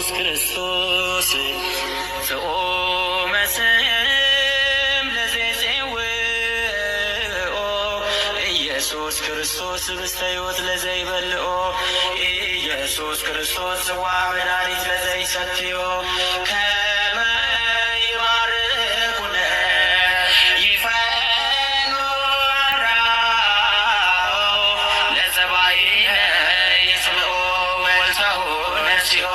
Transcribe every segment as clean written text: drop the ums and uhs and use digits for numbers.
ኢየሱስ ክርስቶስ ዘኦመ ስም ለዘይጼውኦ ኢየሱስ ክርስቶስ ህብስተ ሕይወት ለዘይበልዖ ኢየሱስ ክርስቶስ ጽዋ መድኃኒት ለዘይሰትዮ ከመ ይባርኩነ ይፈኑ አራው ለጸባኢነ ይጽብኦ ወልተሁ ነሲኦ።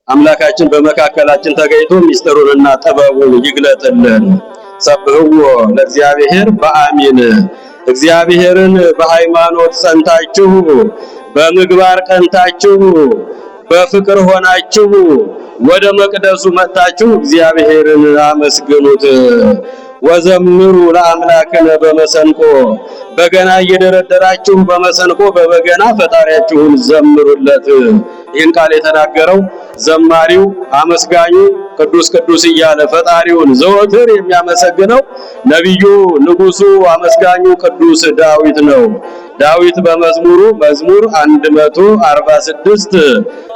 አምላካችን በመካከላችን ተገኝቶ ሚስጥሩንና ጥበቡን ይግለጥልን። ሰብህዎ ለእግዚአብሔር በአሚን። እግዚአብሔርን በሃይማኖት ጸንታችሁ በምግባር ቀንታችሁ በፍቅር ሆናችሁ ወደ መቅደሱ መጣችሁ እግዚአብሔርን አመስግኑት። ወዘምሩ ለአምላክነ በመሰንቆ በገና እየደረደራችሁ በመሰንቆ በበገና ፈጣሪያችሁን ዘምሩለት። ይህን ቃል የተናገረው ዘማሪው አመስጋኙ ቅዱስ ቅዱስ እያለ ፈጣሪውን ዘወትር የሚያመሰግነው ነቢዩ ንጉሱ አመስጋኙ ቅዱስ ዳዊት ነው። ዳዊት በመዝሙሩ መዝሙር 146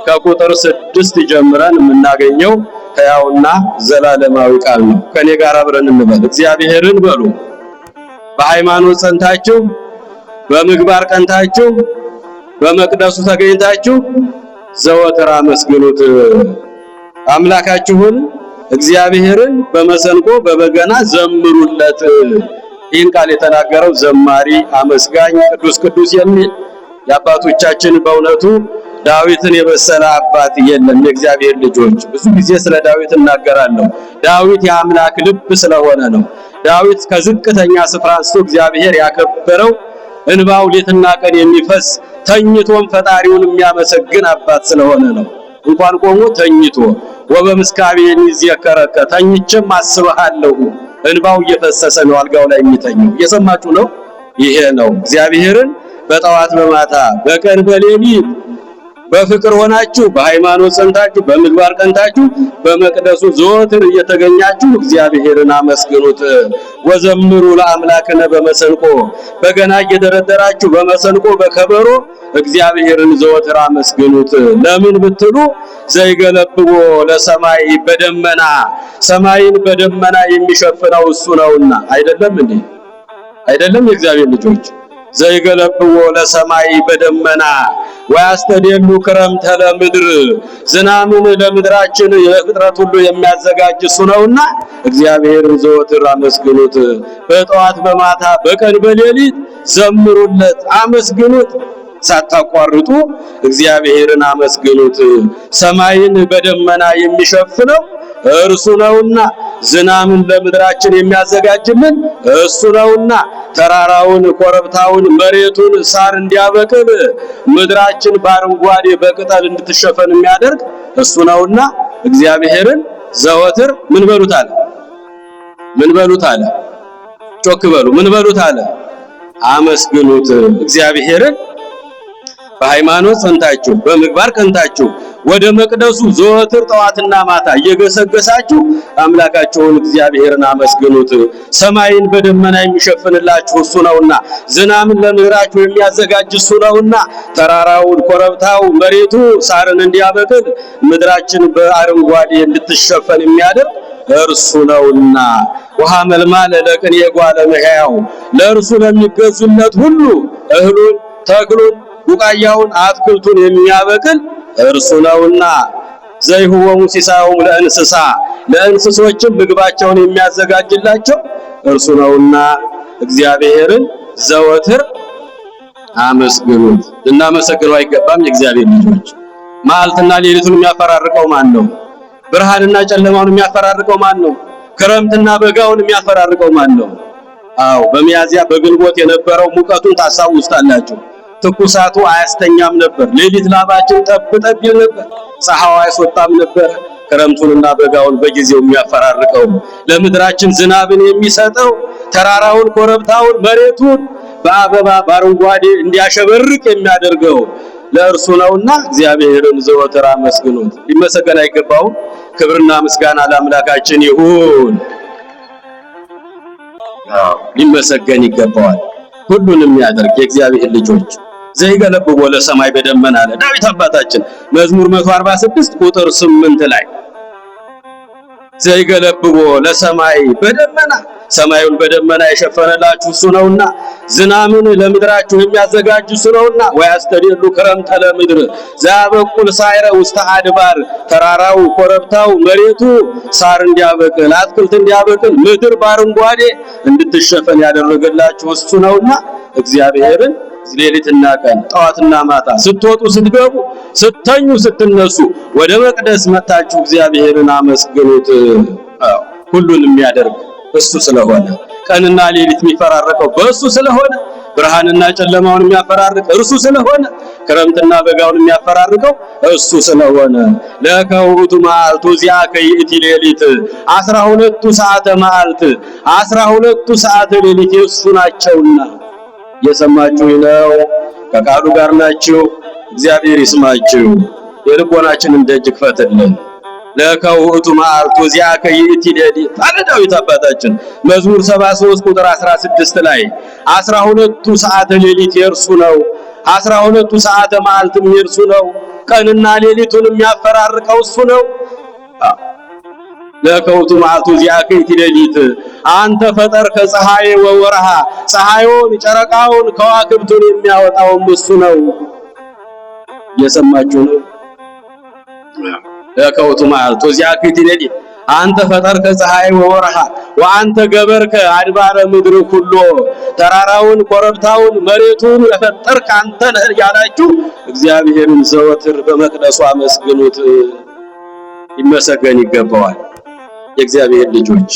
ከቁጥር 6 ጀምረን የምናገኘው ሕያውና ዘላለማዊ ቃል ነው። ከኔ ጋር አብረን እንበል። እግዚአብሔርን በሉ በሃይማኖት ጸንታችሁ በምግባር ቀንታችሁ በመቅደሱ ተገኝታችሁ ዘወትር አመስግኑት። አምላካችሁን እግዚአብሔርን በመሰንቆ በበገና ዘምሩለት። ይህን ቃል የተናገረው ዘማሪ አመስጋኝ ቅዱስ ቅዱስ የሚል የአባቶቻችን በእውነቱ ዳዊትን የመሰለ አባት የለም። የእግዚአብሔር ልጆች ብዙ ጊዜ ስለ ዳዊት እናገራለሁ። ዳዊት የአምላክ ልብ ስለሆነ ነው። ዳዊት ከዝቅተኛ ስፍራ አንስቶ እግዚአብሔር ያከበረው እንባው ሌትና ቀን የሚፈስ ተኝቶም ፈጣሪውን የሚያመሰግን አባት ስለሆነ ነው። እንኳን ቆሞ ተኝቶ ወበምስካቤ ይዘከረከ ተኝቼም አስብሃለሁ እንባው እየፈሰሰ ነው አልጋው ላይ የሚተኘው። እየሰማችሁ ነው። ይሄ ነው እግዚአብሔርን በጠዋት በማታ በቀን በሌሊት በፍቅር ሆናችሁ በሃይማኖት ጸንታችሁ በምግባር ቀንታችሁ በመቅደሱ ዘወትር እየተገኛችሁ እግዚአብሔርን አመስግኑት። ወዘምሩ ለአምላክነ በመሰንቆ በገና እየደረደራችሁ በመሰንቆ በከበሮ እግዚአብሔርን ዘወትር አመስግኑት። ለምን ብትሉ ዘይገለብዎ ለሰማይ በደመና ሰማይን በደመና የሚሸፍነው እሱ ነውና። አይደለም እንዴ? አይደለም የእግዚአብሔር ልጆች? ዘይገለብዎ ለሰማይ በደመና ወያስተደሉ ክረምተ ለምድር ዝናምን ለምድራችን የፍጥረት ሁሉ የሚያዘጋጅ እሱ ነውና እግዚአብሔርን ዘወትር አመስግኑት። በጠዋት በማታ በቀን በሌሊት ዘምሩለት፣ አመስግኑት። ሳታቋርጡ እግዚአብሔርን አመስግኑት። ሰማይን በደመና የሚሸፍነው እርሱ ነውና ዝናምን ለምድራችን የሚያዘጋጅልን እሱ ነውና ተራራውን ኮረብታውን መሬቱን ሳር እንዲያበቅል ምድራችን በአረንጓዴ በቅጠል እንድትሸፈን የሚያደርግ እሱ ነውና እግዚአብሔርን ዘወትር ምን በሉት አለ? ምን በሉት አለ? ጮክ በሉ። ምን በሉት አለ? አመስግኑት። እግዚአብሔርን በሃይማኖት ጸንታችሁ በምግባር ቀንታችሁ ወደ መቅደሱ ዘወትር ጠዋትና ማታ እየገሰገሳችሁ አምላካችሁን እግዚአብሔርን አመስግኑት። ሰማይን በደመና የሚሸፍንላችሁ እሱ ነውና ዝናምን ለምድራችሁ የሚያዘጋጅ እሱ ነውና ተራራውን ኮረብታው መሬቱ ሳርን እንዲያበቅል ምድራችን በአረንጓዴ እንድትሸፈን የሚያደርግ እርሱ ነውና ውሃ መልማለ ለቅኔ የጓለ መሕያው ለእርሱ ለሚገዙለት ሁሉ እህሉን ተክሉን ቡቃያውን አትክልቱን የሚያበቅል እርሱ ነውና ዘይሁወሙ ሲሳዩም ለእንስሳ ለእንስሶችም ምግባቸውን የሚያዘጋጅላቸው እርሱ ነውና እግዚአብሔርን ዘወትር አመስግኑት። ልናመሰግነው አይገባም? የእግዚአብሔር ልጆች መዓልትና ሌሊቱን የሚያፈራርቀው ማን ነው? ብርሃንና ጨለማውን የሚያፈራርቀው ማን ነው? ክረምትና በጋውን የሚያፈራርቀው ማን ነው? አዎ በሚያዚያ በግንቦት የነበረው ሙቀቱን ታስታውሱታላችሁ። ትኩሳቱ አያስተኛም ነበር። ሌሊት ላባችን ጠብ ጠብ ይል ነበር። ፀሐዩ አይወጣም ነበር። ክረምቱንና በጋውን በጊዜው የሚያፈራርቀው ለምድራችን ዝናብን የሚሰጠው ተራራውን ኮረብታውን መሬቱን በአበባ በአረንጓዴ እንዲያሸበርቅ የሚያደርገው ለእርሱ ነውና እግዚአብሔርን ዘወትር አመስግኑት። ሊመሰገን አይገባውም? ክብርና ምስጋና ለአምላካችን ይሁን። ሊመሰገን ይገባዋል። ሁሉንም ያደርግ የእግዚአብሔር ልጆች ዘይገለብቦ ለሰማይ በደመና አለ ዳዊት አባታችን መዝሙር 146 ቁጥር 8 ላይ ዘይገለብቦ ለሰማይ በደመና ሰማዩን በደመና የሸፈነላችሁ እሱ ነውና ዝናምን ለምድራችሁ የሚያዘጋጅ እሱ ነውና ወያስተድሉ ክረምተ ለምድር ዘያበቁል ሳይረ ውስተ አድባር ተራራው ኮረብታው መሬቱ ሳር እንዲያበቅል አትክልት እንዲያበቅል ምድር በአረንጓዴ እንድትሸፈን ያደረገላችሁ እሱ ነውና እግዚአብሔርን ሌሊትና ቀን ጠዋትና ማታ ስትወጡ ስትገቡ ስተኙ ስትነሱ ወደ መቅደስ መጣችሁ እግዚአብሔርን አመስግኑት። ሁሉን የሚያደርግ እሱ ስለሆነ ቀንና ሌሊት የሚፈራረቀው በእሱ ስለሆነ ብርሃንና ጨለማውን የሚያፈራርቅ እርሱ ስለሆነ ክረምትና በጋውን የሚያፈራርቀው እሱ ስለሆነ ለከውቱ መዓልቱ ዚአከ ይእቲ ሌሊት 12ቱ ሰዓተ መዓልት 12ቱ ሰዓተ ሌሊት የእሱ ናቸውና የሰማችሁ ነው። ከቃሉ ጋር ናችሁ። እግዚአብሔር ይስማችሁ። የልቦናችንን ደጅ ክፈትልን። ለከውቱ መዓልቱ ዚአከ ይእቲ ሌሊት አለ ዳዊት አባታችን መዝሙር 73 ቁጥር 16 ላይ 12ቱ ሰዓተ ሌሊት የእርሱ ነው 12ቱ ሰዓተ መዓልትም የእርሱ ነው ቀንና ሌሊቱን የሚያፈራርቀው እሱ ነው። ለከውቱ መዓልቱ ዚአከ ይእቲ ሌሊት አንተ ፈጠርከ ፀሐይ ወወርሃ ፀሐዩን ጨረቃውን ከዋክብቱን የሚያወጣው እሱ ነው። የሰማችሁ ነው። ለከውቱ መዓልቱ ዚአከ ይእቲ ሌሊት አንተ ፈጠርከ ፀሐይ ወወርሃ ወአንተ ገበርከ አድባረ ምድር ኩሎ ተራራውን ኮረብታውን መሬቱን የፈጠርክ አንተ ነህ ያላችሁ እግዚአብሔርን ዘወትር በመቅደሱ አመስግኑት። ይመሰገን ይገባዋል። የእግዚአብሔር ልጆች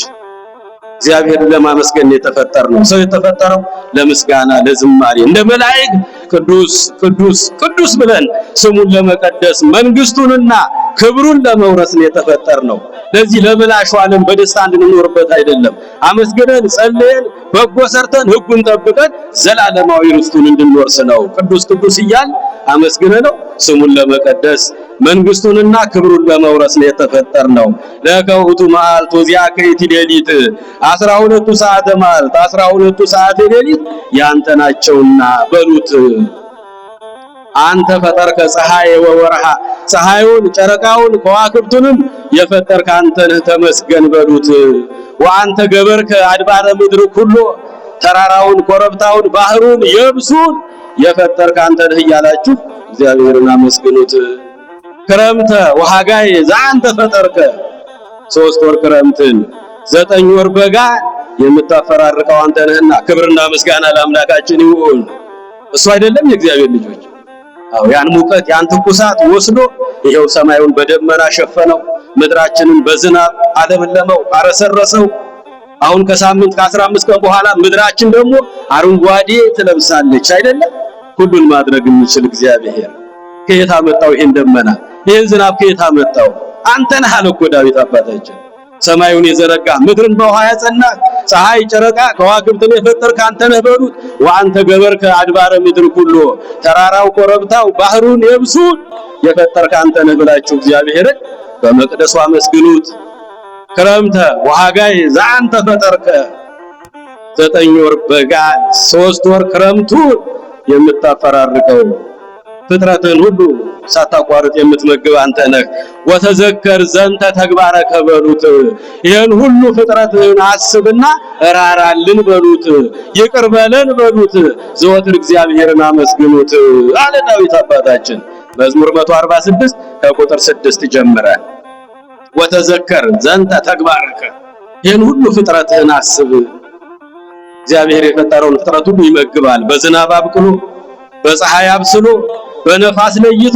እግዚአብሔርን ለማመስገን የተፈጠር ነው። ሰው የተፈጠረው ለምስጋና ለዝማሬ እንደ መላእክት ቅዱስ ቅዱስ ቅዱስ ብለን ስሙን ለመቀደስ መንግስቱንና ክብሩን ለመውረስ ነው የተፈጠር ነው። ለዚህ ለምላሹ ዓለም በደስታ እንድንኖርበት አይደለም። አመስግነን ጸልየን በጎ ሰርተን ሕጉን ጠብቀን ዘላለማዊ ርስቱን እንድንወርስ ነው። ቅዱስ ቅዱስ እያል አመስግነነው ስሙን ለመቀደስ መንግስቱንና ክብሩን ለመውረስ ነው የተፈጠር ነው። ለከውቱ መዓልቱ ዚአከ ይእቲ ሌሊት 12ቱ ሰዓተ መዓልት 12ቱ ሰዓተ ሌሊት ያንተ ናቸውና በሉት። አንተ ፈጠርከ ፀሐይ ወወርሃ ፀሐዩን ጨረቃውን ከዋክብቱንም የፈጠርክ አንተ ነህ ተመስገን በሉት። ወአንተ ገበርከ አድባረ ምድር ኩሎ ተራራውን ኮረብታውን ባህሩን የብሱን የፈጠርክ አንተ ነህ እያላችሁ እግዚአብሔርን አመስግኑት። ክረምተ ወሐጋይ ዘአንተ ፈጠርከ 3 ወር ክረምትን 9 ወር በጋ የምታፈራርቀው አንተ ነህና ክብርና ምስጋና ለአምላካችን ይሁን። እሱ አይደለም የእግዚአብሔር ልጆች? አዎ ያን ሙቀት ያን ትኩሳት ወስዶ ይሄው ሰማዩን በደመና ሸፈነው፣ ምድራችንን በዝናብ አለመለመው፣ አረሰረሰው። አሁን ከሳምንት ከ15 ቀን በኋላ ምድራችን ደግሞ አረንጓዴ ትለብሳለች አይደለም? ሁሉን ማድረግ የሚችል እግዚአብሔር ከየት አመጣው ይሄን ደመና? ይሄን ዝናብ ከየት አመጣው? አንተ ነህ አለ እኮ ዳዊት አባታችን። ሰማዩን የዘረጋ ምድርን በውሃ ያጸና ፀሐይ ጨረቃ ከዋክብትን የፈጠርክ አንተ ነህ በሉት። ወአንተ ገበርከ አድባረ ምድር ኩሎ ተራራው ኮረብታው ባህሩን የብሱን የፈጠርክ አንተ ነህ ብላችሁ እግዚአብሔርን በመቅደሱ አመስግኑት። ክረምተ ወሐጋይ ዘአንተ ፈጠርከ 9 ወር በጋ 3 ወር ክረምቱን የምታፈራርቀው ፍጥረትን ሁሉ ሳታቋርጥ የምትመግብ አንተ ነህ። ወተዘከር ዘንተ ተግባረከ በሉት። ይሄን ሁሉ ፍጥረትን አስብና ራራልን በሉት፣ ይቅር በለን በሉት። ዘወትር እግዚአብሔርን አመስግኑት አለ ዳዊት አባታችን መዝሙር 146 ከቁጥር 6 ጀምረ። ወተዘከር ዘንተ ተግባረከ ይሄን ሁሉ ፍጥረትን አስብ። እግዚአብሔር የፈጠረውን ፍጥረት ሁሉ ይመግባል። በዝናብ አብቅሎ በፀሐይ አብስሎ በነፋስ ለይቶ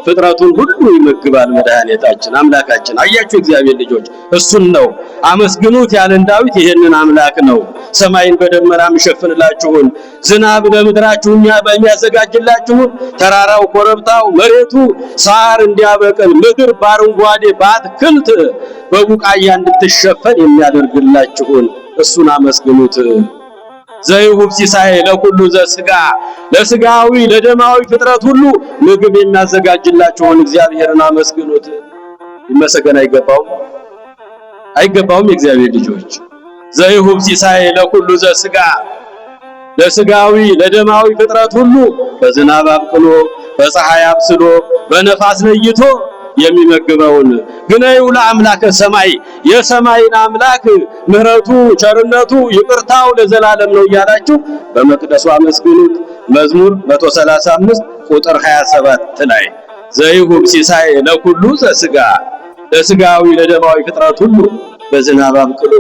ፍጥረቱን ሁሉ ይመግባል። መድኃኒታችን አምላካችን አያችሁ እግዚአብሔር ልጆች እሱን ነው አመስግኑት ያለን ዳዊት ይሄንን አምላክ ነው። ሰማይን በደመና የሚሸፍንላችሁን ዝናብ ለምድራችሁ የሚያዘጋጅላችሁን ተራራው ኮረብታው መሬቱ ሳር እንዲያበቅል ምድር በአረንጓዴ በአትክልት በቡቃያ እንድትሸፈን የሚያደርግላችሁን እሱን አመስግኑት። ዘይሁብ ሲሳይ ለኩሉ ዘስጋ ለስጋዊ ለደማዊ ፍጥረት ሁሉ ምግብ የሚያዘጋጅላችሁን እግዚአብሔርን አመስግኑት። ይመሰገን አይገባውም የእግዚአብሔር ልጆች። ዘይሁብ ሲሳይ ለኩሉ ዘስጋ ለስጋዊ ለደማዊ ፍጥረት ሁሉ በዝናብ አብቅሎ በፀሐይ አብስሎ በነፋስ ለይቶ የሚመግበውን ግነዩ ለአምላከ ሰማይ የሰማይን አምላክ ምሕረቱ ቸርነቱ ይቅርታው ለዘላለም ነው እያላችሁ በመቅደሱ አመስግኑት። መዝሙር 135 ቁጥር 27 ላይ ዘይሁብ ሲሳይ ለኩሉ ዘሥጋ ለስጋዊ ለደማዊ ፍጥረት ሁሉ በዝናብ አብቅሎ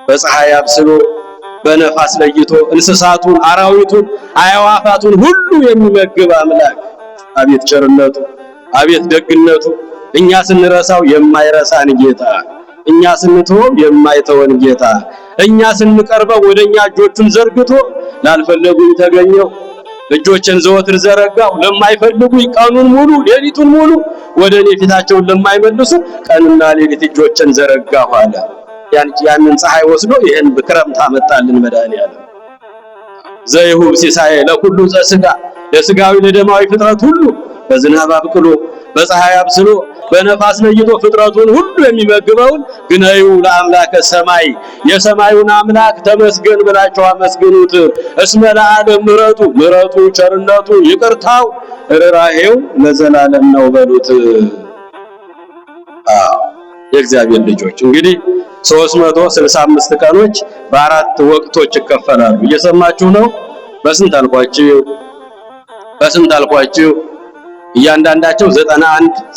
በፀሐይ አብስሎ በነፋስ ለይቶ እንስሳቱን አራዊቱን አዕዋፋቱን ሁሉ የሚመግብ አምላክ አቤት ቸርነቱ አቤት ደግነቱ እኛ ስንረሳው የማይረሳን ጌታ እኛ ስንተወው የማይተወን ጌታ እኛ ስንቀርበው ወደኛ እጆቹን ዘርግቶ ላልፈለጉኝ ተገኘው እጆችን ዘወትር ዘረጋው ለማይፈልጉኝ ቀኑን ሙሉ ሌሊቱን ሙሉ ወደኔ ፊታቸውን ለማይመልሱ ቀንና ሌሊት እጆችን ዘረጋሁ አለ። ያንን ፀሐይ ወስዶ ይሄን በክረምት አመጣልን መድኃኒዓለም። ዘይሁብ ሲሳይ ለኩሉ ዘሥጋ ለስጋዊ ለደማዊ ፍጥረት ሁሉ በዝናብ አብቅሎ በፀሐይ አብስሎ በነፋስ ለይቶ ፍጥረቱን ሁሉ የሚመግበውን ግነዩ ለአምላከ ሰማይ የሰማዩን አምላክ ተመስገን ብላችሁ አመስግኑት። እስመ ለዓለም ምሕረቱ ቸርነቱ ይቅርታው ርኅራኄው ለዘላለም ነው በሉት። የእግዚአብሔር ልጆች እንግዲህ 365 ቀኖች በአራት ወቅቶች ይከፈላሉ። እየሰማችሁ ነው? በስንት አልኳችሁ? እያንዳንዳቸው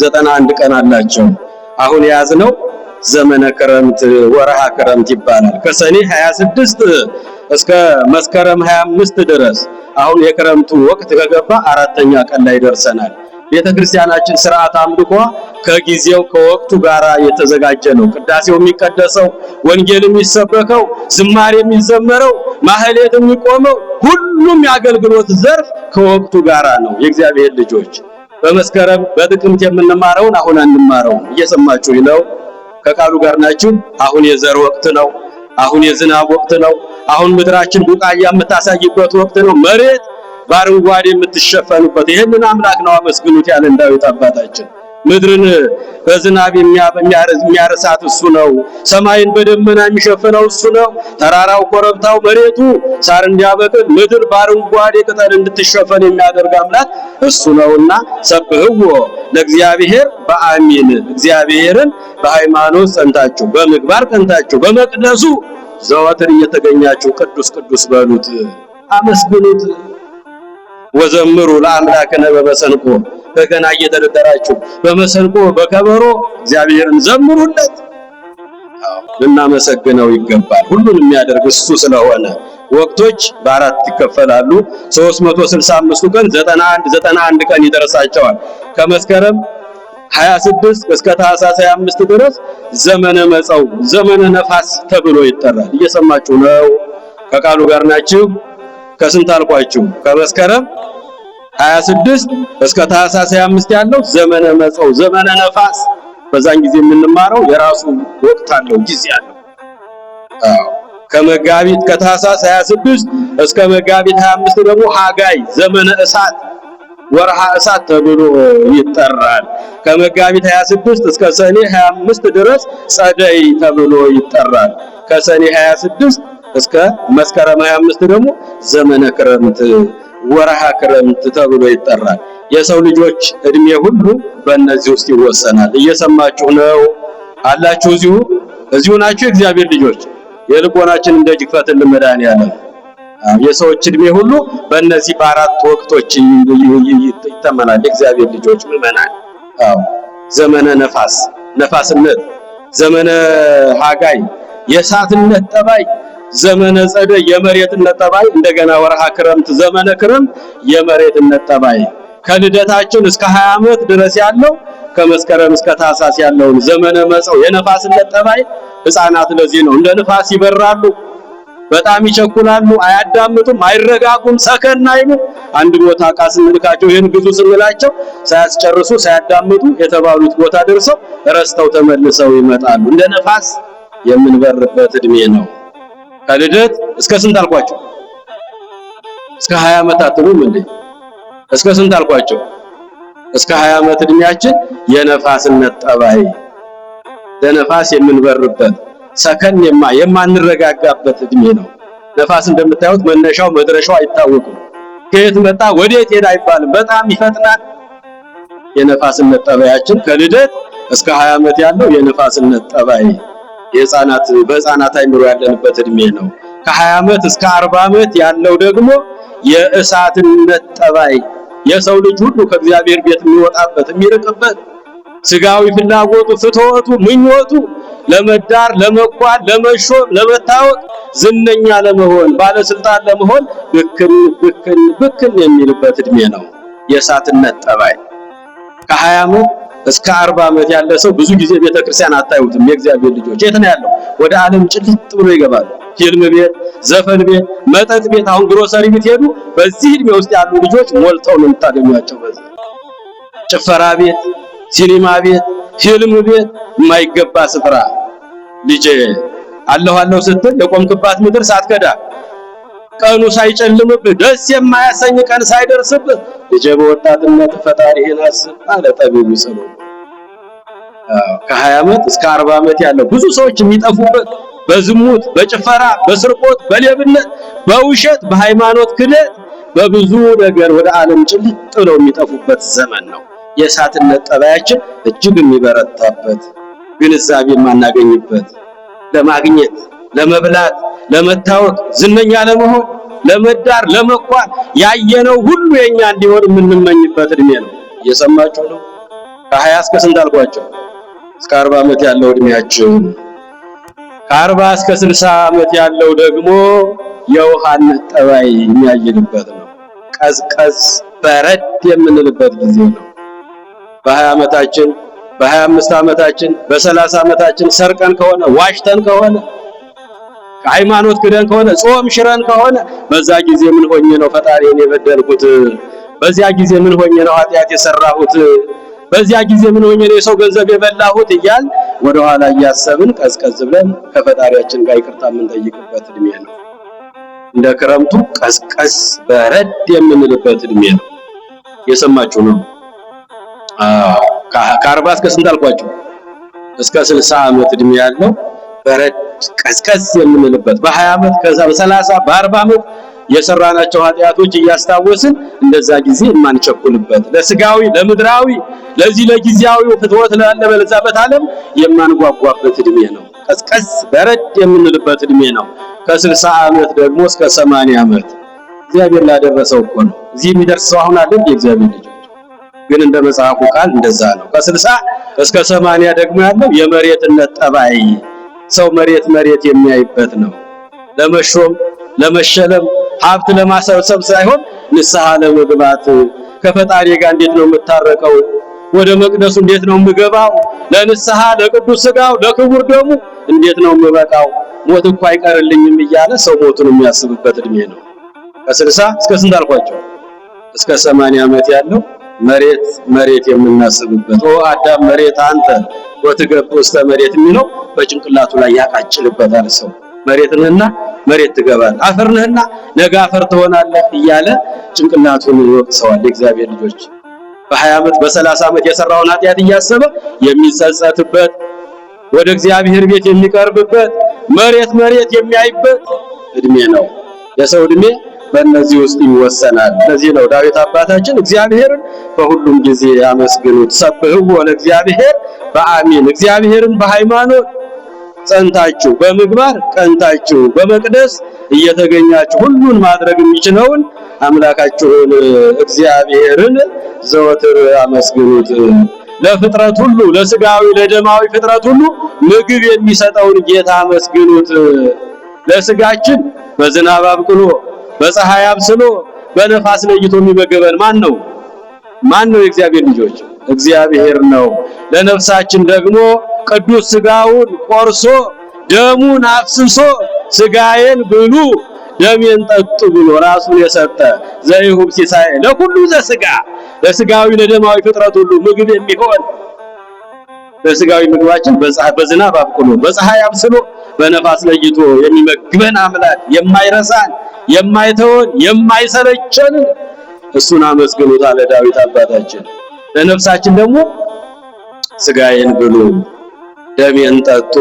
91 ቀን አላቸው። አሁን የያዝነው ዘመነ ክረምት ወርሃ ክረምት ይባላል። ከሰኔ 26 እስከ መስከረም 25 ድረስ አሁን የክረምቱ ወቅት ከገባ አራተኛ ቀን ላይ ደርሰናል። ቤተክርስቲያናችን ሥርዓት አምልኮ ከጊዜው ከወቅቱ ጋራ የተዘጋጀ ነው። ቅዳሴው የሚቀደሰው፣ ወንጌል የሚሰበከው፣ ዝማሬ የሚዘመረው፣ ማህሌት የሚቆመው ሁሉም የአገልግሎት ዘርፍ ከወቅቱ ጋራ ነው። የእግዚአብሔር ልጆች በመስከረም በጥቅምት የምንማረውን አሁን አንማረውም። እየሰማችሁ ነው? ከቃሉ ጋር ናችሁ? አሁን የዘር ወቅት ነው። አሁን የዝናብ ወቅት ነው። አሁን ምድራችን ቡቃያ የምታሳይበት ወቅት ነው። መሬት በአረንጓዴ የምትሸፈኑበት ይሄንን አምላክ ነው አመስግኑት ያለን ዳዊት አባታችን። ምድርን በዝናብ የሚያርሳት እሱ ነው። ሰማይን በደመና የሚሸፍነው እሱ ነው። ተራራው ኮረብታው መሬቱ ሳር እንዲያበቅል ምድር በአረንጓዴ ቅጠል እንድትሸፈን የሚያደርግ አምላክ እሱ ነውና ሰብህዎ ለእግዚአብሔር በአሚን እግዚአብሔርን በሃይማኖት ጸንታችሁ በምግባር ጸንታችሁ በመቅደሱ ዘወትር እየተገኛችሁ ቅዱስ ቅዱስ በሉት፣ አመስግኑት። ወዘምሩ ለአምላክነ በመሰንቆ በገና እየደረደራችሁ በመሰንቆ በከበሮ እግዚአብሔርን ዘምሩለት። ልናመሰግነው ይገባል። ሁሉን የሚያደርግ እሱ ስለሆነ ወቅቶች በአራት ይከፈላሉ። 365 ቀን 91 ቀን ይደርሳቸዋል። ከመስከረም 26 እስከ ታኅሳስ 25 ድረስ ዘመነ መጸው ዘመነ ነፋስ ተብሎ ይጠራል። እየሰማችሁ ነው? ከቃሉ ጋር ናችሁ? ከስንት አልኳችሁ? ከመስከረም 26 እስከ ታኅሳስ 25 ያለው ዘመነ መጸው ዘመነ ነፋስ። በዛን ጊዜ የምንማረው የራሱ ወቅት አለው፣ ጊዜ አለው። ከመጋቢት ከታኅሳስ 26 እስከ መጋቢት 25 ደግሞ ሐጋይ ዘመነ እሳት ወርሃ እሳት ተብሎ ይጠራል። ከመጋቢት 26 እስከ ሰኔ 25 ድረስ ጸደይ ተብሎ ይጠራል። ከሰኔ 26 እስከ መስከረም 25 ደግሞ ዘመነ ክረምት ወርሃ ክረምት ተብሎ ይጠራል። የሰው ልጆች እድሜ ሁሉ በእነዚህ ውስጥ ይወሰናል። እየሰማችሁ ነው አላችሁ? እዚሁ ናችሁ? እግዚአብሔር ልጆች የልቦናችን እንደጅ ክፈትልን መድኃኒዓለም። የሰዎች እድሜ ሁሉ በእነዚህ በአራት ወቅቶች ይተመናል። እግዚአብሔር ልጆች ምዕመናን፣ ዘመነ ነፋስነት፣ ዘመነ ሐጋይ የእሳትነት ጠባይ፣ ዘመነ ጸደይ የመሬትነት ጠባይ፣ እንደገና ወርሃ ክረምት ዘመነ ክረምት የመሬትነት ጠባይ። ከልደታችን እስከ 20 ዓመት ድረስ ያለው ከመስከረም እስከ ታኅሳስ ያለውን ዘመነ መጸው የነፋስነት ጠባይ። ሕፃናት ለዚህ ነው እንደ ንፋስ ይበራሉ፣ በጣም ይቸኩላሉ፣ አያዳምጡም፣ አይረጋጉም፣ ሰከን አይሉ። አንድ ቦታ ዕቃ ስንልካቸው ይሄን ግዙ ስንላቸው ሳያስጨርሱ ሳያዳምጡ የተባሉት ቦታ ደርሰው ረስተው ተመልሰው ይመጣሉ። እንደ ነፋስ የምንበርበት እድሜ ነው። ከልደት እስከ ስንት አልኳቸው? እስከ 20 ዓመት አትሉም እንዴ? እስከ ስንት አልኳቸው? እስከ 20 ዓመት እድሜያችን የነፋስነት ጠባይ ለነፋስ የምንበርበት ሰከን የማንረጋጋበት እድሜ ነው። ነፋስ እንደምታዩት መነሻው መድረሻው አይታወቅም። ከየት መጣ ወዴት ሄደ አይባልም። በጣም ይፈጥናል። የነፋስነት ጠባያችን ከልደት እስከ 20 ዓመት ያለው የነፋስነት ጠባይ የህፃናት በህፃናት አይምሮ ያለንበት እድሜ ነው። ከ20 ዓመት እስከ 40 ዓመት ያለው ደግሞ የእሳትነት ጠባይ የሰው ልጅ ሁሉ ከእግዚአብሔር ቤት የሚወጣበት የሚርቅበት ስጋዊ ፍላጎቱ ፍትወቱ ምኞቱ ለመዳር ለመኳል ለመሾም ለመታወቅ ዝነኛ ለመሆን ባለስልጣን ለመሆን ብክን የሚልበት እድሜ ነው የእሳትነት ጠባይ። ከ20 ዓመት እስከ 40 ዓመት ያለ ሰው ብዙ ጊዜ ቤተክርስቲያን አታዩትም። የእግዚአብሔር ልጆች የት ነው ያለው? ወደ ዓለም ጭልጥ ብሎ ይገባሉ። ፊልም ቤት፣ ዘፈን ቤት፣ መጠጥ ቤት፣ አሁን ግሮሰሪ ቤት ሄዱ። በዚህ እድሜ ውስጥ ያሉ ልጆች ሞልተው ነው የምታገኟቸው። በዚህ ጭፈራ ቤት፣ ሲኒማ ቤት፣ ፊልም ቤት፣ የማይገባ ስፍራ። ልጄ አለሁ ስትል የቆምክባት ምድር ሳትከዳ ቀኑ ሳይጨልምብህ ደስ የማያሰኝ ቀን ሳይደርስብህ ልጄ በወጣትነት ፈጣሪህን አስብ አለ ጠቢቡ ሰሎሞን። ከ20 ዓመት እስከ 40 ዓመት ያለው ብዙ ሰዎች የሚጠፉበት በዝሙት፣ በጭፈራ፣ በስርቆት፣ በሌብነት፣ በውሸት፣ በሃይማኖት ክደት፣ በብዙ ነገር ወደ ዓለም ጭልጥ ብለው የሚጠፉበት ዘመን ነው። የእሳትነት ጠባያችን እጅግ የሚበረታበት ግንዛቤ የማናገኝበት ለማግኘት ለመብላት ለመታወቅ ዝነኛ ለመሆን ለመዳር ለመኳል ያየነው ሁሉ የኛ እንዲሆን የምንመኝበት እድሜ ነው። እየሰማችሁ ነው? ከ20 እስከ ስንት አልኳቸው? እስከ 40 ዓመት ያለው እድሜያችን። ከ40 እስከ 60 ዓመት ያለው ደግሞ የውሃነት ጠባይ የሚያይልበት ነው። ቀዝቀዝ በረድ የምንልበት ጊዜ ነው። በ20 ዓመታችን በ25 ዓመታችን በ30 ዓመታችን ሰርቀን ከሆነ ዋሽተን ከሆነ ሃይማኖት ክደን ከሆነ ጾም ሽረን ከሆነ በዛ ጊዜ ምን ሆኜ ነው ፈጣሪን የበደልኩት? በዚያ ጊዜ ምን ሆኜ ነው ኃጢአት የሰራሁት? በዚያ ጊዜ ምን ሆኜ ነው የሰው ገንዘብ የበላሁት? እያል ወደ ኋላ እያሰብን ቀዝቀዝ ብለን ከፈጣሪያችን ጋር ይቅርታ የምንጠይቅበት እድሜ ነው። እንደ ክረምቱ ቀዝቀዝ በረድ የምንልበት እድሜ ነው። የሰማችሁ ነው? ከ40 እስከ ስንት አልኳችሁ? እስከ 60 ዓመት እድሜ ያለው በረድ ቀዝቀዝ የምንልበት በ20 ዓመት ከዛ በ30 በ40 ዓመት የሰራናቸው ኃጢአቶች እያስታወስን እንደዛ ጊዜ የማንቸኩልበት ለስጋዊ ለምድራዊ ለዚህ ለጊዜያዊው ፍትወት ለበለዛበት ዓለም የማንጓጓበት እድሜ ነው። ቀዝቀዝ በረድ የምንልበት እድሜ ነው። ከ60 ዓመት ደግሞ እስከ 80 ዓመት እግዚአብሔር ላደረሰው እኮ ነው። እዚህ የሚደርሰው አሁን አይደል? የእግዚአብሔር ልጅ ግን እንደ መጽሐፉ ቃል እንደዛ ነው። ከ60 እስከ 80 ደግሞ ያለው የመሬትነት ጠባይ ሰው መሬት የሚያይበት ነው። ለመሾም ለመሸለም ሀብት ለማሰብሰብ ሳይሆን ንስሐ ለመግባት ከፈጣሪ ጋር እንዴት ነው የምታረቀው? ወደ መቅደሱ እንዴት ነው የምገባው? ለንስሐ ለቅዱስ ሥጋው ለክቡር ደሙ እንዴት ነው የምበቃው? ሞት እኮ አይቀርልኝም እያለ ሰው ሞቱን የሚያስብበት እድሜ ነው። ከ60 እስከ ስንት አልኳቸው? እስከ 80 ዓመት ያለው መሬት የምናስብበት አዳም መሬት አንተ ወትገብ ውስተ መሬት የሚለው በጭንቅላቱ ላይ ያቃጭልበታል። ሰው መሬትንህና መሬት ትገባለህ፣ አፈርንህና ነገ አፈር ትሆናለህ እያለ ጭንቅላቱን ይወቅሰዋል። የእግዚአብሔር ልጆች በ20 ዓመት በ30 ዓመት የሰራውን ኃጢአት እያሰበ የሚጸጸትበት ወደ እግዚአብሔር ቤት የሚቀርብበት መሬት የሚያይበት እድሜ ነው። የሰው እድሜ በእነዚህ ውስጥ ይወሰናል። ለዚህ ነው ዳዊት አባታችን እግዚአብሔርን በሁሉም ጊዜ አመስግኑት፣ ሰብሕዎ ለእግዚአብሔር በአሚን፣ እግዚአብሔርን በሃይማኖት ጸንታችሁ በምግባር ቀንታችሁ በመቅደስ እየተገኛችሁ ሁሉን ማድረግ የሚችለውን አምላካችሁን እግዚአብሔርን ዘወትር አመስግኑት። ለፍጥረት ሁሉ ለስጋዊ ለደማዊ ፍጥረት ሁሉ ምግብ የሚሰጠውን ጌታ አመስግኑት። ለስጋችን በዝናብ አብቅሎ በፀሐይ አብስሎ በነፋስ ለይቶ የሚመገበን ማን ነው? የእግዚአብሔር ልጆች እግዚአብሔር ነው። ለነፍሳችን ደግሞ ቅዱስ ሥጋውን ቆርሶ ደሙን አፍስሶ ሥጋዬን ብሉ ደሜን ጠጡ ብሎ ራሱን የሰጠ ዘይሁብ ሲሳይ ለሁሉ ዘሥጋ ለሥጋዊ ለደማዊ ፍጥረት ሁሉ ምግብ የሚሆን ለሥጋዊ ምግባችን በዝናብ አብቅሎ በፀሐይ አብስሎ በነፋስ ለይቶ የሚመግበን አምላክ የማይረሳን የማይተወን የማይሰለቸን እሱን አመስግኑት አለ ዳዊት አባታችን። ለነፍሳችን ደግሞ ሥጋዬን ብሉ ደሜን ጠጡ።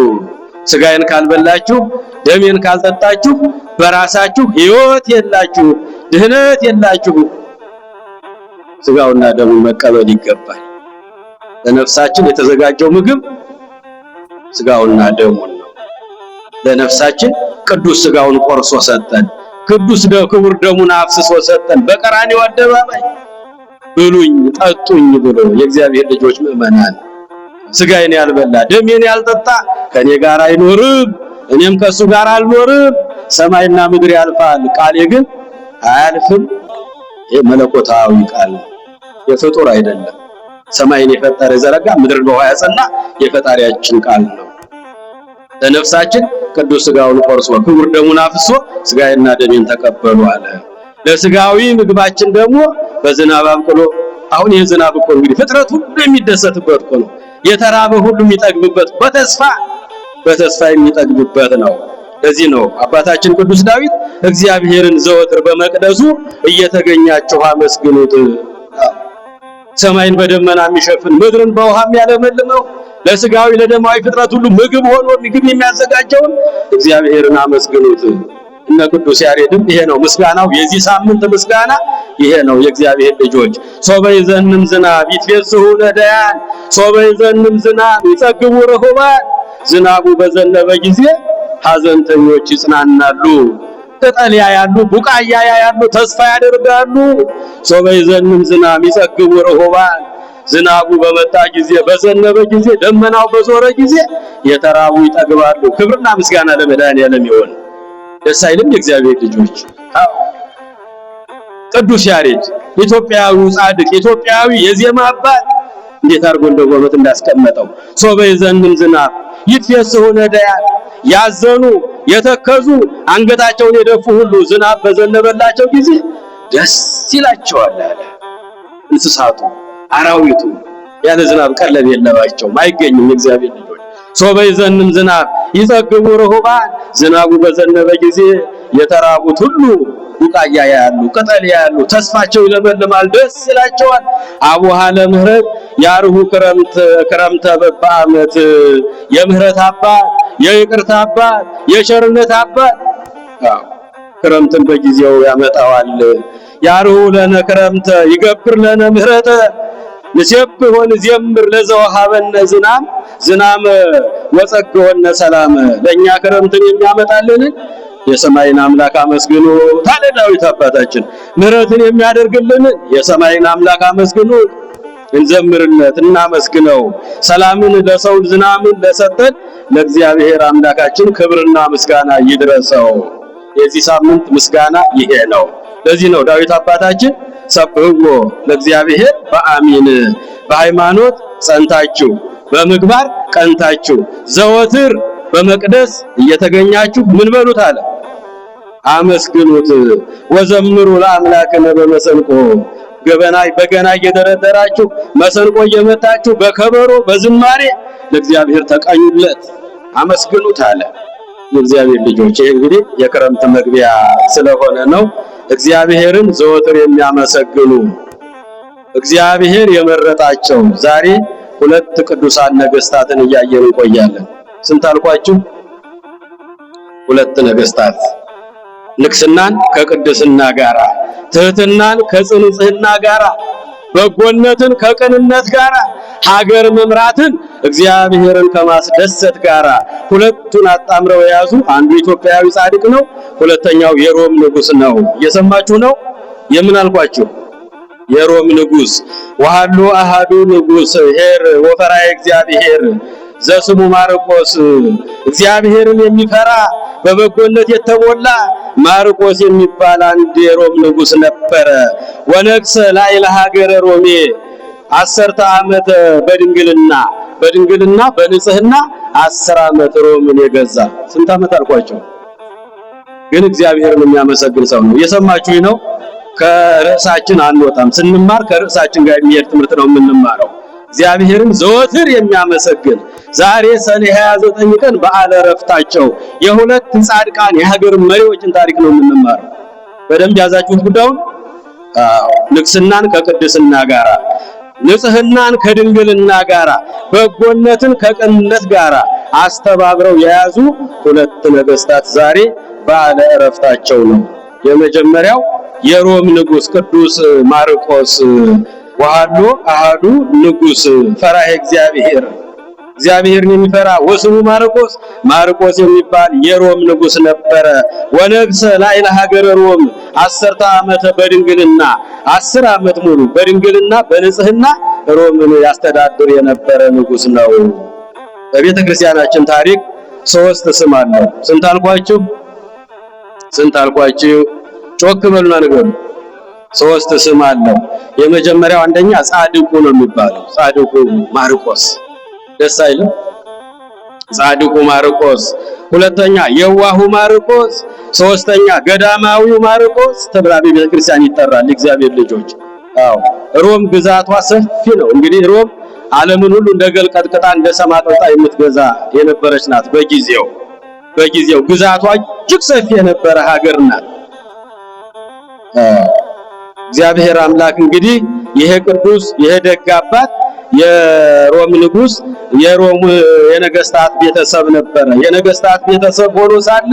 ሥጋዬን ካልበላችሁ ደሜን ካልጠጣችሁ በራሳችሁ ሕይወት የላችሁ፣ ድህነት የላችሁ። ስጋውና ደሙን መቀበል ይገባል። ለነፍሳችን የተዘጋጀው ምግብ ስጋውና ደሙን ነው። ለነፍሳችን ቅዱስ ስጋውን ቆርሶ ሰጠን፣ ክቡር ደሙን አፍስሶ ሰጠን በቀራንዮ አደባባይ። ብሉኝ ጠጡኝ ብሎ የእግዚአብሔር ልጆች ምእመናን፣ ስጋዬን ያልበላ ደሜን ያልጠጣ ከኔ ጋር አይኖርም፣ እኔም ከሱ ጋር አልኖርም። ሰማይና ምድር ያልፋል፣ ቃሌ ግን አያልፍም። ይህ መለኮታዊ ቃል ነው፣ የፍጡር አይደለም። ሰማይን የፈጠረ የዘረጋ ምድርን በውሃ ያጸና የፈጣሪያችን ቃል ነው። ለነፍሳችን ቅዱስ ስጋውን ቆርሶ ክቡር ደሙን አፍሶ ስጋዬና ደሜን ተቀበሉ አለ። ለስጋዊ ምግባችን ደግሞ በዝናብ አብቅሎ፣ አሁን የዝናብ እኮ እንግዲህ ፍጥረት ሁሉ የሚደሰትበት እኮ ነው። የተራበ ሁሉ የሚጠግብበት፣ በተስፋ የሚጠግብበት ነው። ለዚህ ነው አባታችን ቅዱስ ዳዊት እግዚአብሔርን ዘወትር በመቅደሱ እየተገኛችሁ አመስግኑት። ሰማይን በደመና የሚሸፍን ምድርን በውሃ የሚያለመልመው ለስጋዊ ለደማዊ ፍጥረት ሁሉ ምግብ ሆኖ ምግብ የሚያዘጋጀውን እግዚአብሔርን አመስግኑት። እነ ቅዱስ ያሬድም ይሄ ነው ምስጋናው። የዚህ ሳምንት ምስጋና ይሄ ነው። የእግዚአብሔር ልጆች ሶበ ይዘንም ዝናብ ይትፌስሑ ነዳያን፣ ሶበ ይዘንም ዝናብ ይጸግቡ ርሁባን። ዝናቡ በዘነበ ጊዜ ሐዘንተኞች ይጽናናሉ፣ ቅጠል ያያሉ፣ ቡቃያ ያያሉ፣ ተስፋ ያደርጋሉ። ሶበ ይዘንም ዝናብ ይጸግቡ ርሁባን። ዝናቡ በመጣ ጊዜ በዘነበ ጊዜ ደመናው በዞረ ጊዜ የተራቡ ይጠግባሉ። ክብርና ምስጋና ለመድኃኔዓለም ይሁን። ደስ አይልም? የእግዚአብሔር ልጆች ቅዱስ ያሬድ ኢትዮጵያዊው ጻድቅ ኢትዮጵያዊ የዜማ አባት እንዴት አድርጎ እንደው በመት እንዳስቀመጠው ሶበ ይዘንም ዝናብ ይትፌስሑ ነዳያን፣ ያዘኑ የተከዙ አንገታቸውን የደፉ ሁሉ ዝናብ በዘነበላቸው ጊዜ ደስ ይላቸዋል አለ። እንስሳቱ አራዊቱ ያለ ዝናብ ቀለብ የለባቸውም፣ አይገኙም። የእግዚአብሔር ልጆች ሶበ ይዘንም ዝናብ ይጸግቡ ርሁባን። ዝናቡ በዘነበ ጊዜ የተራቡት ሁሉ ቡቃያ ያያሉ፣ ቅጠል ያያሉ፣ ተስፋቸው ይለመልማል፣ ደስ ይላቸዋል። አቡሃ ለምህረት ያርሁ ክረምተ በዓመት። የምህረት አባት፣ የይቅርታ አባት፣ የቸርነት አባት ክረምትን በጊዜው ያመጣዋል። ያርሁ ለነ ክረምተ ይገብር ለነ ምህረተ ንሴብሕ ወንዘምር ለዘወሃበነ ዝናም ወጸግወነ ሰላም። ለእኛ ክረምትን የሚያመጣልን የሰማይን አምላክ አመስግኑ ታለ ዳዊት አባታችን። ምህረትን የሚያደርግልን የሰማይን አምላክ አመስግኑ፣ እንዘምርለት፣ እናመስግነው። ሰላምን ለሰው ዝናምን ለሰጠን ለእግዚአብሔር አምላካችን ክብርና ምስጋና ይድረሰው። የዚህ ሳምንት ምስጋና ይሄ ነው። ለዚህ ነው ዳዊት አባታችን ሰብሕዎ ለእግዚአብሔር በአሚን፣ በሃይማኖት ጸንታችሁ በምግባር ቀንታችሁ ዘወትር በመቅደስ እየተገኛችሁ ምን በሉት አለ አመስግኑት። ወዘምሩ ለአምላክነ በመሰንቆ፣ በገና እየደረደራችሁ መሰንቆ እየመታችሁ በከበሮ በዝማሬ ለእግዚአብሔር ተቀኙለት፣ አመስግኑት አለ። የእግዚአብሔር ልጆች ይሄ እንግዲህ የክረምት መግቢያ ስለሆነ ነው። እግዚአብሔርን ዘወትር የሚያመሰግኑ እግዚአብሔር የመረጣቸው ዛሬ ሁለት ቅዱሳን ነገስታትን እያየን እንቆያለን። ስንት አልኳችሁ? ሁለት ነገስታት ንግስናን ከቅድስና ጋራ፣ ትህትናን ከጽንጽህና ጋራ፣ በጎነትን ከቅንነት ጋራ፣ ሀገር መምራትን እግዚአብሔርን ከማስደሰት ጋራ ሁለቱን አጣምረው የያዙ አንዱ ኢትዮጵያዊ ጻድቅ ነው፣ ሁለተኛው የሮም ንጉስ ነው። እየሰማችሁ ነው? የምን አልኳችሁ? የሮም ንጉስ። ወሃሉ አሃዱ ንጉስ ሄር ወፈራየ እግዚአብሔር ዘስሙ ማርቆስ። እግዚአብሔርን የሚፈራ በበጎነት የተሞላ ማርቆስ የሚባል አንድ የሮም ንጉስ ነበረ። ወነግሰ ላዕለ ሀገረ ሮሜ 10 ዓመት በድንግልና በንጽህና 10 ዓመት ሮምን የገዛ። ስንት ዓመት አልኳቸው? ግን እግዚአብሔርን የሚያመሰግን ሰው ነው። እየሰማችሁኝ ነው? ከርዕሳችን አንወጣም። ስንማር ከርዕሳችን ጋር የሚሄድ ትምህርት ነው የምንማረው። እግዚአብሔርን ዘወትር የሚያመሰግን ዛሬ ሰኔ 29 ቀን በዓለ ዕረፍታቸው የሁለት ጻድቃን የሀገር መሪዎችን ታሪክ ነው የምንማረው። በደንብ ያዛችሁት ጉዳዩን። ንግስናን ከቅድስና ጋራ፣ ንጽህናን ከድንግልና ጋራ፣ በጎነትን ከቅንነት ጋራ፣ አስተባብረው የያዙ ሁለት ነገስታት ዛሬ በዓለ ዕረፍታቸው ነው። የመጀመሪያው የሮም ንጉስ ቅዱስ ማርቆስ ወሃሎ አሃዱ ንጉስ ፈራሄ እግዚአብሔርን የሚፈራ ወስሙ ማርቆስ የሚባል የሮም ንጉስ ነበረ። ወነግሰ ላዕለ ሀገረ ሮም 10 ዓመት በድንግልና 10 ዓመት ሙሉ በድንግልና በንጽህና ሮምን ያስተዳድር የነበረ ንጉስ ነው። በቤተ ክርስቲያናችን ታሪክ 3 ስም አለው። ስንት አልኳችሁ? ጮክ በሉና ንገሩ። 3 ስም አለው። የመጀመሪያው አንደኛ ጻድቁ ነው የሚባለው። ጻድቁ ማርቆስ ደስ አይልም? ጻድቁ ማርቆስ። ሁለተኛ የዋሁ ማርቆስ። ሶስተኛ ገዳማዊው ማርቆስ ተብላ በቤተ ክርስቲያን ይጠራል። እግዚአብሔር ልጆች፣ አዎ ሮም ግዛቷ ሰፊ ነው። እንግዲህ ሮም ዓለምን ሁሉ እንደገል ቀጥቅጣ እንደ ሰም አጥብቃ የምትገዛ የነበረች ናት። በጊዜው ግዛቷ እጅግ ሰፊ የነበረ ሀገር ናት። እግዚአብሔር አምላክ እንግዲህ ይሄ ቅዱስ ይሄ ደግ አባት የሮም ንጉስ የሮም የነገስታት ቤተሰብ ነበረ። የነገስታት ቤተሰብ ሆኖ ሳለ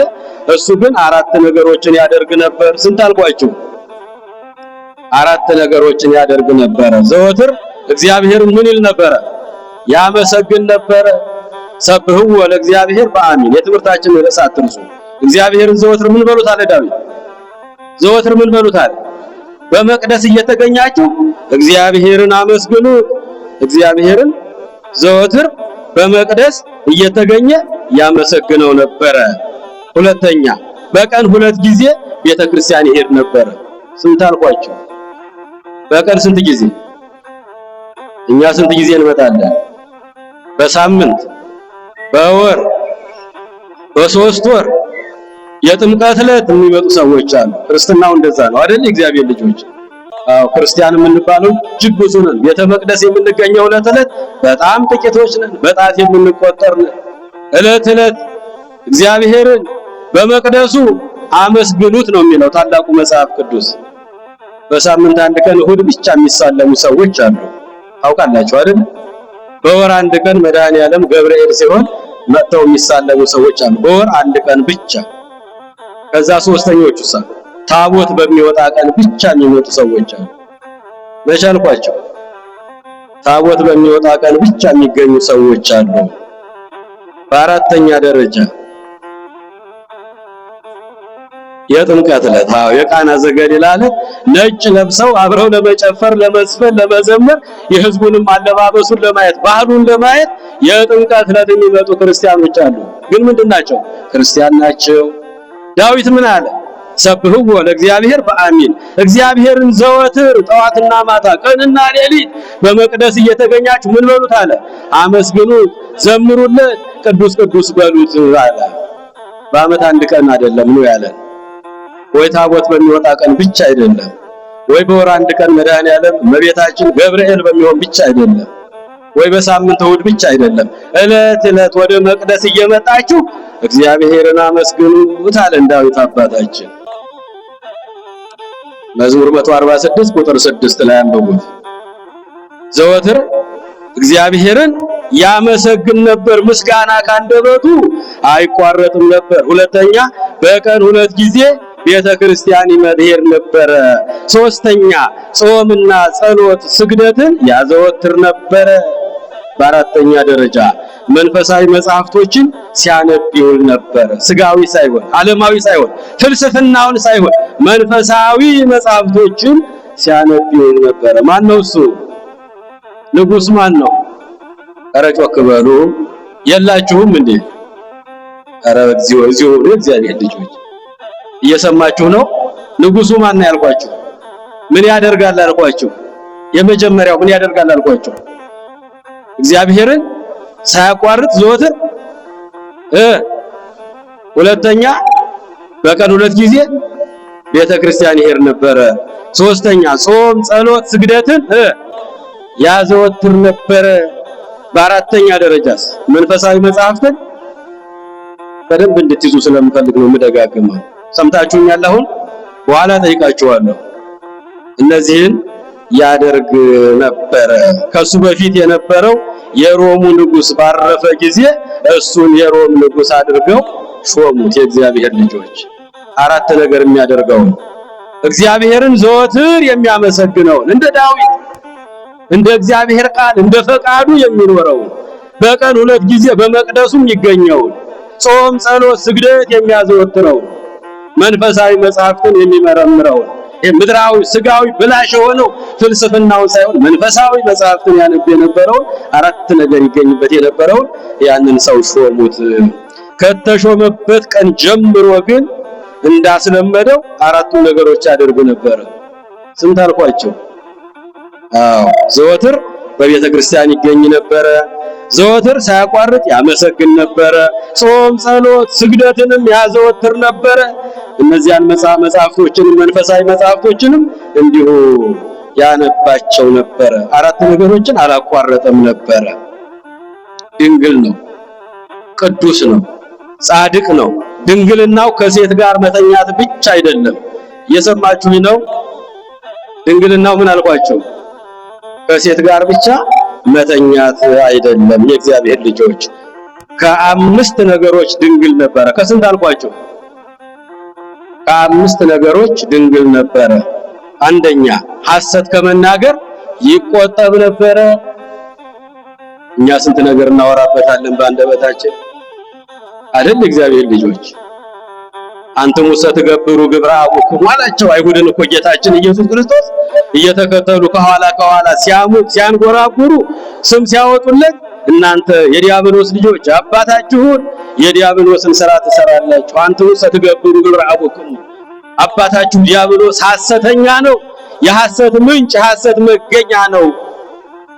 እሱ ግን 4 ነገሮችን ያደርግ ነበር። ስንት አልኳችሁ? 4 ነገሮችን ያደርግ ነበረ። ዘወትር እግዚአብሔርን ምን ይል ነበረ? ያመሰግን ነበረ። ሰብህው ለእግዚአብሔር በአሚን። የትምህርታችን ርዕስ አትርሱ። እግዚአብሔርን ዘወትር ምን በሉት አለ ዳዊት። ዘወትር ምን በሉት አለ? በመቅደስ እየተገኛችሁ እግዚአብሔርን አመስግኑት። እግዚአብሔርን ዘወትር በመቅደስ እየተገኘ ያመሰግነው ነበረ። ሁለተኛ በቀን 2 ጊዜ ቤተክርስቲያን ይሄድ ነበረ። ስንት አልኳችሁ? በቀን ስንት ጊዜ? እኛ ስንት ጊዜ እንመጣለን? በሳምንት፣ በወር፣ በ3 ወር የጥምቀት ዕለት የሚመጡ ሰዎች አሉ። ክርስትናው እንደዛ ነው አይደል? እግዚአብሔር ልጆች፣ አዎ ክርስቲያን የምንባለው እጅግ ብዙ ነን። ቤተ መቅደስ የምንገኘው ዕለት በጣም ጥቂቶች ነን፣ በጣት የምንቆጠር ነን። ዕለት እግዚአብሔርን በመቅደሱ አመስግኑት ነው የሚለው ታላቁ መጽሐፍ ቅዱስ። በሳምንት 1 ቀን እሁድ ብቻ የሚሳለሙ ሰዎች አሉ። ታውቃላችሁ አይደል? በወር 1 ቀን መድኃኔዓለም ገብርኤል ሲሆን መጥተው የሚሳለሙ ሰዎች አሉ። በወር 1 ቀን ብቻ። ከዛ ሶስተኞቹ ታቦት በሚወጣ ቀን ብቻ የሚመጡ ሰዎች አሉ። መቼ አልኳቸው? ታቦት በሚወጣ ቀን ብቻ የሚገኙ ሰዎች አሉ። በአራተኛ ደረጃ የጥምቀት ዕለት የቃና ዘገሊላ ዕለት ነጭ ለብሰው አብረው ለመጨፈር፣ ለመዝፈን፣ ለመዘመር የሕዝቡንም አለባበሱን ለማየት ባህሉን ለማየት የጥምቀት ዕለት የሚመጡ ክርስቲያኖች አሉ። ግን ምንድናቸው? ክርስቲያን ናቸው። ዳዊት ምን አለ? ሰብህው ለእግዚአብሔር በአሚን። እግዚአብሔርን ዘወትር ጠዋትና ማታ ቀንና ሌሊት በመቅደስ እየተገኛችሁ ምን በሉት አለ? አመስግኑት፣ ዘምሩለት፣ ቅዱስ ቅዱስ በሉት አለ። በዓመት 1 ቀን አይደለም ነው ያለን። ወይ ታቦት በሚወጣ ቀን ብቻ አይደለም፣ ወይ በወር 1 ቀን መድኃኔዓለም እመቤታችን ገብርኤል በሚሆን ብቻ አይደለም፣ ወይ በሳምንት እሑድ ብቻ አይደለም። ዕለት ወደ መቅደስ እየመጣችሁ እግዚአብሔርን አመስግኑት አለ ዳዊት አባታችን። መዝሙር 146 ቁጥር 6 ላይ አንብቡት። ዘወትር እግዚአብሔርን ያመሰግን ነበር፣ ምስጋና ካንደበቱ አይቋረጥም ነበር። ሁለተኛ በቀን 2 ጊዜ ቤተ ክርስቲያን ይሄድ ነበረ። ሶስተኛ ጾምና ጸሎት ስግደትን ያዘወትር ነበረ። በአራተኛ ደረጃ መንፈሳዊ መጽሐፍቶችን ሲያነብ ይውል ነበር። ስጋዊ ሳይሆን ዓለማዊ ሳይሆን ፍልስፍናውን ሳይሆን መንፈሳዊ መጽሐፍቶችን ሲያነብ ይውል ነበር። ማን ነው እሱ? ንጉስ ማን ነው? ኧረ ጮክ በሉ። የላችሁም እንዴ? ኧረ እግዚኦ እግዚአብሔር ልጆች እየሰማችሁ ነው? ንጉሱ ማን ነው ያልኳችሁ? ምን ያደርጋል አልኳችሁ? የመጀመሪያው ምን ያደርጋል አልኳችሁ? እግዚአብሔርን ሳያቋርጥ ዘወትር ሁለተኛ በቀን 2 ጊዜ ቤተ ክርስቲያን ይሄድ ነበረ። ሶስተኛ ጾም፣ ጸሎት፣ ስግደትን ያዘወትር ነበረ። በአራተኛ ደረጃስ መንፈሳዊ መጽሐፍትን በደንብ እንድትይዙ ስለምፈልግ ነው የምደጋግመው። ሰምታችሁኛል? አሁን በኋላ ጠይቃችኋለሁ። እነዚህን ያደርግ ነበረ። ከሱ በፊት የነበረው የሮሙ ንጉስ ባረፈ ጊዜ እሱን የሮም ንጉስ አድርገው ሾሙት። የእግዚአብሔር ልጆች አራት ነገር የሚያደርገው እግዚአብሔርን ዘወትር የሚያመሰግነው እንደ ዳዊት እንደ እግዚአብሔር ቃል እንደ ፈቃዱ የሚኖረው በቀን 2 ጊዜ በመቅደሱም ይገኘው ጾም፣ ጸሎት፣ ስግደት የሚያዘወትረው መንፈሳዊ መጻሕፍትን የሚመረምረው ምድራዊ ስጋዊ ብላሽ ሆነው ፍልስፍናውን ሳይሆን መንፈሳዊ መጻሕፍትን ያነብ የነበረው አራት ነገር ይገኝበት የነበረው ያንን ሰው ሾሙት። ከተሾመበት ቀን ጀምሮ ግን እንዳስለመደው አራቱ ነገሮች ያደርግ ነበር። ስንት አልኳቸው? ዘወትር በቤተ ክርስቲያን ይገኝ ነበረ። ዘወትር ሳያቋርጥ ያመሰግን ነበረ። ጾም፣ ጸሎት፣ ስግደትንም ያዘወትር ነበረ። እነዚያን መጻሕፍቶችንም መንፈሳዊ መጻሕፍቶችንም እንዲሁ ያነባቸው ነበረ። አራት ነገሮችን አላቋረጠም ነበረ። ድንግል ነው፣ ቅዱስ ነው፣ ጻድቅ ነው። ድንግልናው ከሴት ጋር መተኛት ብቻ አይደለም። እየሰማችሁኝ ነው? ድንግልናው ምን አልኳችሁ? ከሴት ጋር ብቻ መተኛት አይደለም። የእግዚአብሔር ልጆች ከ5 ነገሮች ድንግል ነበረ። ከስንት አልኳችሁ? ከ5 ነገሮች ድንግል ነበረ። አንደኛ ሐሰት ከመናገር ይቆጠብ ነበረ። እኛ ስንት ነገር እናወራበታለን በአንደበታችን አይደል? እግዚአብሔር ልጆች አንተሙ ሰትገብሩ ግብረ አቡክሙ አላቸው። አይሁድን እኮ ጌታችን ኢየሱስ ክርስቶስ እየተከተሉ ከኋላ ሲያሙት ሲያንጎራጉሩ ስም ሲያወጡለት እናንተ የዲያብሎስ ልጆች አባታችሁን የዲያብሎስን ሥራ ትሰራላችሁ። አንተሙ ሰትገብሩ ግብረ አቡክሙ አባታችሁ ዲያብሎስ ሐሰተኛ ነው፣ የሐሰት ምንጭ የሐሰት መገኛ ነው።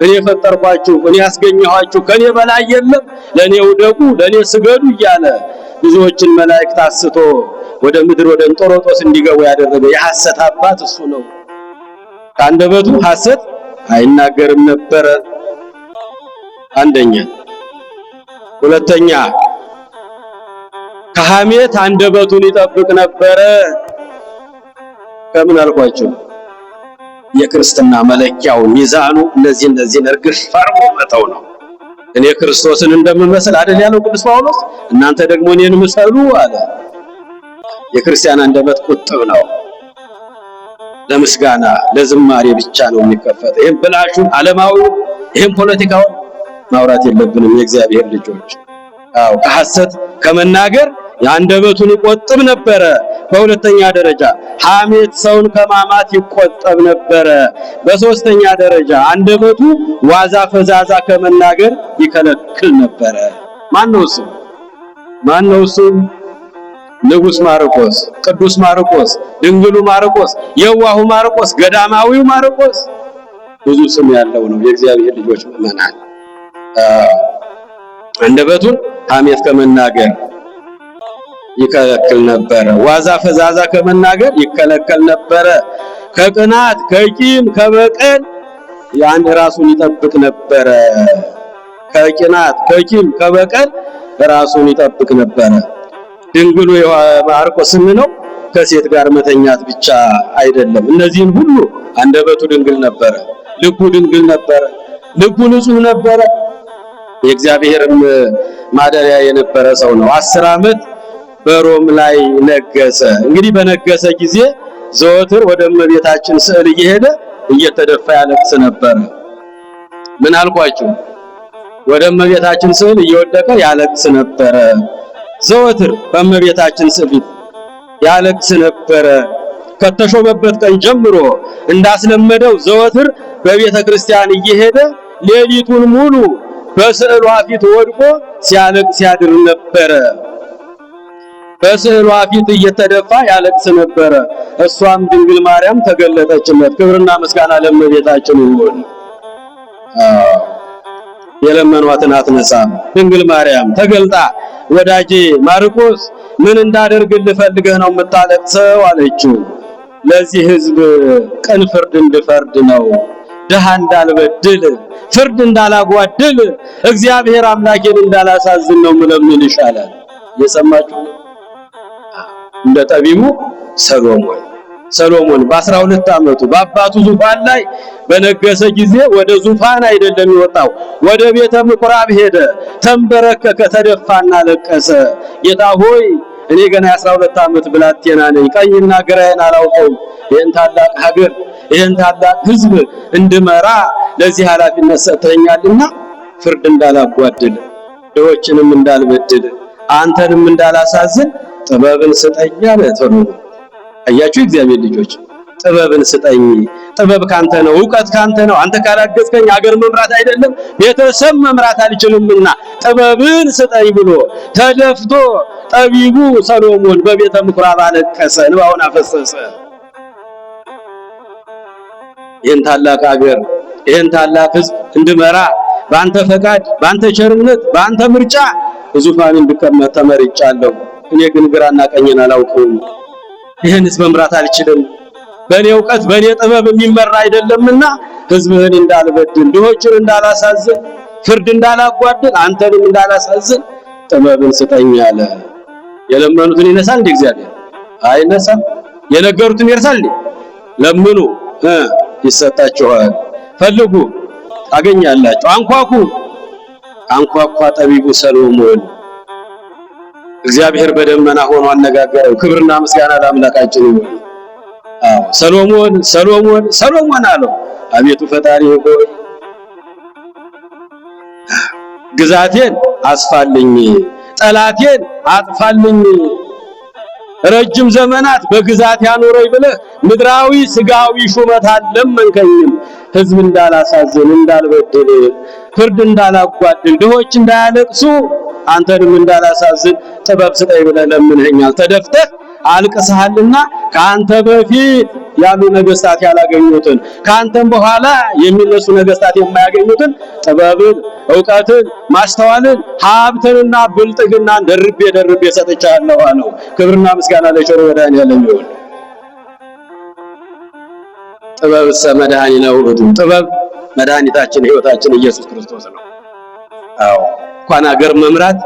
እኔ ፈጠርኳችሁ፣ እኔ ያስገኘኋችሁ፣ ከኔ በላይ የለም፣ ለኔ ውደቁ፣ ለኔ ስገዱ እያለ ብዙዎችን መላእክት አስቶ ወደ ምድር ወደ እንጦሮጦስ እንዲገቡ ያደረገ የሐሰት አባት እሱ ነው። ከአንደበቱ ሐሰት አይናገርም ነበረ። አንደኛ። ሁለተኛ ከሐሜት አንደበቱን ይጠብቅ ነበረ። ከምን አልኳችሁ? የክርስትና መለኪያው ሚዛኑ እነዚህን እርግፍ አርጎ መተው ነው። እኔ ክርስቶስን እንደምመስል አይደል ያለው ቅዱስ ጳውሎስ? እናንተ ደግሞ እኔን ምሰሉ አለ። የክርስቲያን አንደበት ቁጥብ ነው። ለምስጋና ለዝማሬ ብቻ ነው የሚከፈት። ይሄን ብላሹን ዓለማዊ ይሄን ፖለቲካው ማውራት የለብንም የእግዚአብሔር ልጆች። ከሐሰት ከመናገር የአንደበቱን ይቆጥብ ነበረ። በሁለተኛ ደረጃ ሐሜት ሰውን ከማማት ይቆጠብ ነበረ። በሶስተኛ ደረጃ አንደበቱ ዋዛ ፈዛዛ ከመናገር ይከለክል ነበረ። ማን ነው እሱ? ንጉስ ማርቆስ፣ ቅዱስ ማርቆስ፣ ድንግሉ ማርቆስ፣ የዋሁ ማርቆስ፣ ገዳማዊው ማርቆስ ብዙ ስም ያለው ነው። የእግዚአብሔር ልጆች ምእመናን አንደበቱን ሐሜት ከመናገር ይከለክል ነበረ። ዋዛ ፈዛዛ ከመናገር ይከለከል ነበረ። ከቅናት ከቂም ከበቀል ያን ራሱን ይጠብቅ ነበረ። ከቅናት ከቂም ከበቀል ራሱን ይጠብቅ ነበረ። ድንግሉ ማርቆስ ነው ከሴት ጋር መተኛት ብቻ አይደለም። እነዚህን ሁሉ አንደበቱ ድንግል ነበረ፣ ልቡ ድንግል ነበረ፣ ልቡ ንጹህ ነበረ። የእግዚአብሔርም ማደሪያ የነበረ ሰው ነው። 10 ዓመት በሮም ላይ ነገሰ። እንግዲህ በነገሰ ጊዜ ዘወትር ወደ እመቤታችን ስዕል እየሄደ እየተደፋ ያለቅስ ነበር። ምን አልኳችሁ? ወደ እመቤታችን ስዕል እየወደቀ ያለቅስ ነበረ። ዘወትር በእመቤታችን ስዕል ያለቅስ ነበረ። ከተሾመበት ቀን ጀምሮ እንዳስለመደው ዘወትር በቤተ ክርስቲያን እየሄደ ሌሊቱን ሙሉ በስዕሏ ፊት ወድቆ ሲያለቅስ ያድር ነበረ። በስዕሏ ፊት እየተደፋ ያለቅስ ነበረ። እሷም ድንግል ማርያም ተገለጠችለት። ክብርና ምስጋና ለእመቤታችን ይሁን። የለመኗትን አትነሳም። ድንግል ማርያም ተገልጣ ወዳጄ ማርቆስ ምን እንዳደርግልህ ፈልገህ ነው የምታለቅሰው አለችው። ለዚህ ሕዝብ ቅን ፍርድ እንድፈርድ ነው፣ ድሃ እንዳልበድል፣ ፍርድ እንዳላጓድል፣ እግዚአብሔር አምላኬን እንዳላሳዝን ነው ምለምንሽ አላት። የሰማችሁ እንደ ጠቢቡ ሰሎሞን ሰሎሞን በ12 ዓመቱ በአባቱ ዙፋን ላይ በነገሰ ጊዜ ወደ ዙፋን አይደለም የወጣው፣ ወደ ቤተ ምኩራብ ሄደ፣ ተንበረከከ፣ ተደፋና ለቀሰ። ጌታ ሆይ እኔ ገና የ12 ዓመት ብላቴና ነኝ፣ ቀኝና ግራዬን አላውቀውም። ይህን ታላቅ ሀገር ይህን ታላቅ ሕዝብ እንድመራ ለዚህ ኃላፊነት ሰጥተኛልና ፍርድ እንዳላጓድል፣ ድሆችንም እንዳልበድል፣ አንተንም እንዳላሳዝን ጥበብን ስጠኝ አለ ሰሎሞን። አያችሁ እግዚአብሔር ልጆች፣ ጥበብን ስጠኝ። ጥበብ ካንተ ነው፣ ዕውቀት ካንተ ነው። አንተ ካላገዝከኝ ሀገር መምራት አይደለም ቤተሰብ መምራት አልችልምና ጥበብን ስጠኝ ብሎ ተደፍቶ ጠቢቡ ሰሎሞን በቤተ ምኩራብ አለቀሰ፣ እንባውን አፈሰሰ። ይህን ታላቅ ሀገር ይህን ታላቅ ሕዝብ እንድመራ በአንተ ፈቃድ፣ በአንተ ቸርነት፣ በአንተ ምርጫ ዙፋን እንድቀመጥ ተመርጫለሁ። እኔ ግን ግራና ቀኝን አላውቀውም። ይህን ሕዝብ መምራት አልችልም። በእኔ ዕውቀት በእኔ ጥበብ የሚመራ አይደለምና ሕዝብህን እንዳልበድል፣ ድሆችን እንዳላሳዝን፣ ፍርድ እንዳላጓድል፣ አንተንም እንዳላሳዝን ጥበብን ስጠኝ አለ። የለመኑትን ይነሳል እንዴ እግዚአብሔር? አይነሳም። የነገሩትን ይረሳል እንዴ? ለምኑ ይሰጣችኋል፣ ፈልጉ ታገኛላችሁ፣ አንኳኩ። አንኳኳ ጠቢቡ ሰሎሞን። እግዚአብሔር በደመና ሆኖ አነጋገረው። ክብርና ምስጋና ለአምላካችን ይሁን። ሰሎሞን ሰሎሞን ሰሎሞን አለው። አቤቱ ፈጣሪ ሆይ ግዛቴን አስፋልኝ፣ ጠላቴን አጥፋልኝ፣ ረጅም ዘመናት በግዛት ያኖረኝ ብለህ ምድራዊ ስጋዊ ሹመት አልለመንከኝም። ሕዝብ እንዳላሳዝን፣ እንዳልበድል፣ ፍርድ እንዳላጓድል፣ ድሆች እንዳያለቅሱ፣ አንተንም እንዳላሳዝን ጥበብ ስጠኝ ብለህ ለምንኸኛል። ተደፍተህ አልቅሰሃልና ከአንተ በፊት ያሉ ነገስታት ያላገኙትን ከአንተም በኋላ የሚነሱ ነገስታት የማያገኙትን ጥበብን፣ ዕውቀትን፣ ማስተዋልን፣ ሀብትንና ብልጥግናን ደርቤ ደርቤ ሰጥቻለሁ አለው። ክብርና ምስጋና ለቸሩ መድኃኔዓለም ይሁን። ጥበብሰ መድኃኒነ ውእቱ፣ ጥበብ መድኃኒታችን ሕይወታችን ኢየሱስ ክርስቶስ ነው። አዎ እንኳን ሀገር መምራት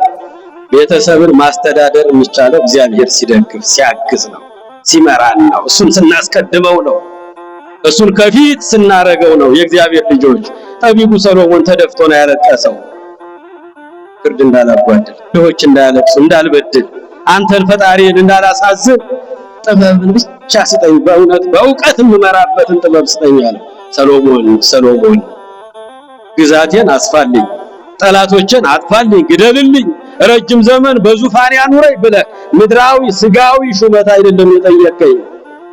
ቤተሰብን ማስተዳደር የሚቻለው እግዚአብሔር ሲደግፍ ሲያግዝ ነው፣ ሲመራን ነው፣ እሱን ስናስቀድመው ነው፣ እሱን ከፊት ስናረገው ነው። የእግዚአብሔር ልጆች ጠቢቡ ሰሎሞን ተደፍቶ ነው ያለቀሰው። ፍርድ እንዳላጓድል፣ ድሆች እንዳያለቅሱ፣ እንዳልበድል፣ አንተን ፈጣሪን እንዳላሳዝን ጥበብን ብቻ ስጠኝ፣ በእውነት በእውቀት የምመራበትን ጥበብ ስጠኝ አለ ሰሎሞን። ሰሎሞን ግዛቴን አስፋልኝ፣ ጠላቶችን አጥፋልኝ፣ ግደልልኝ፣ ረጅም ዘመን በዙፋን ያኑረኝ ብለህ ምድራዊ ስጋዊ ሹመት አይደለም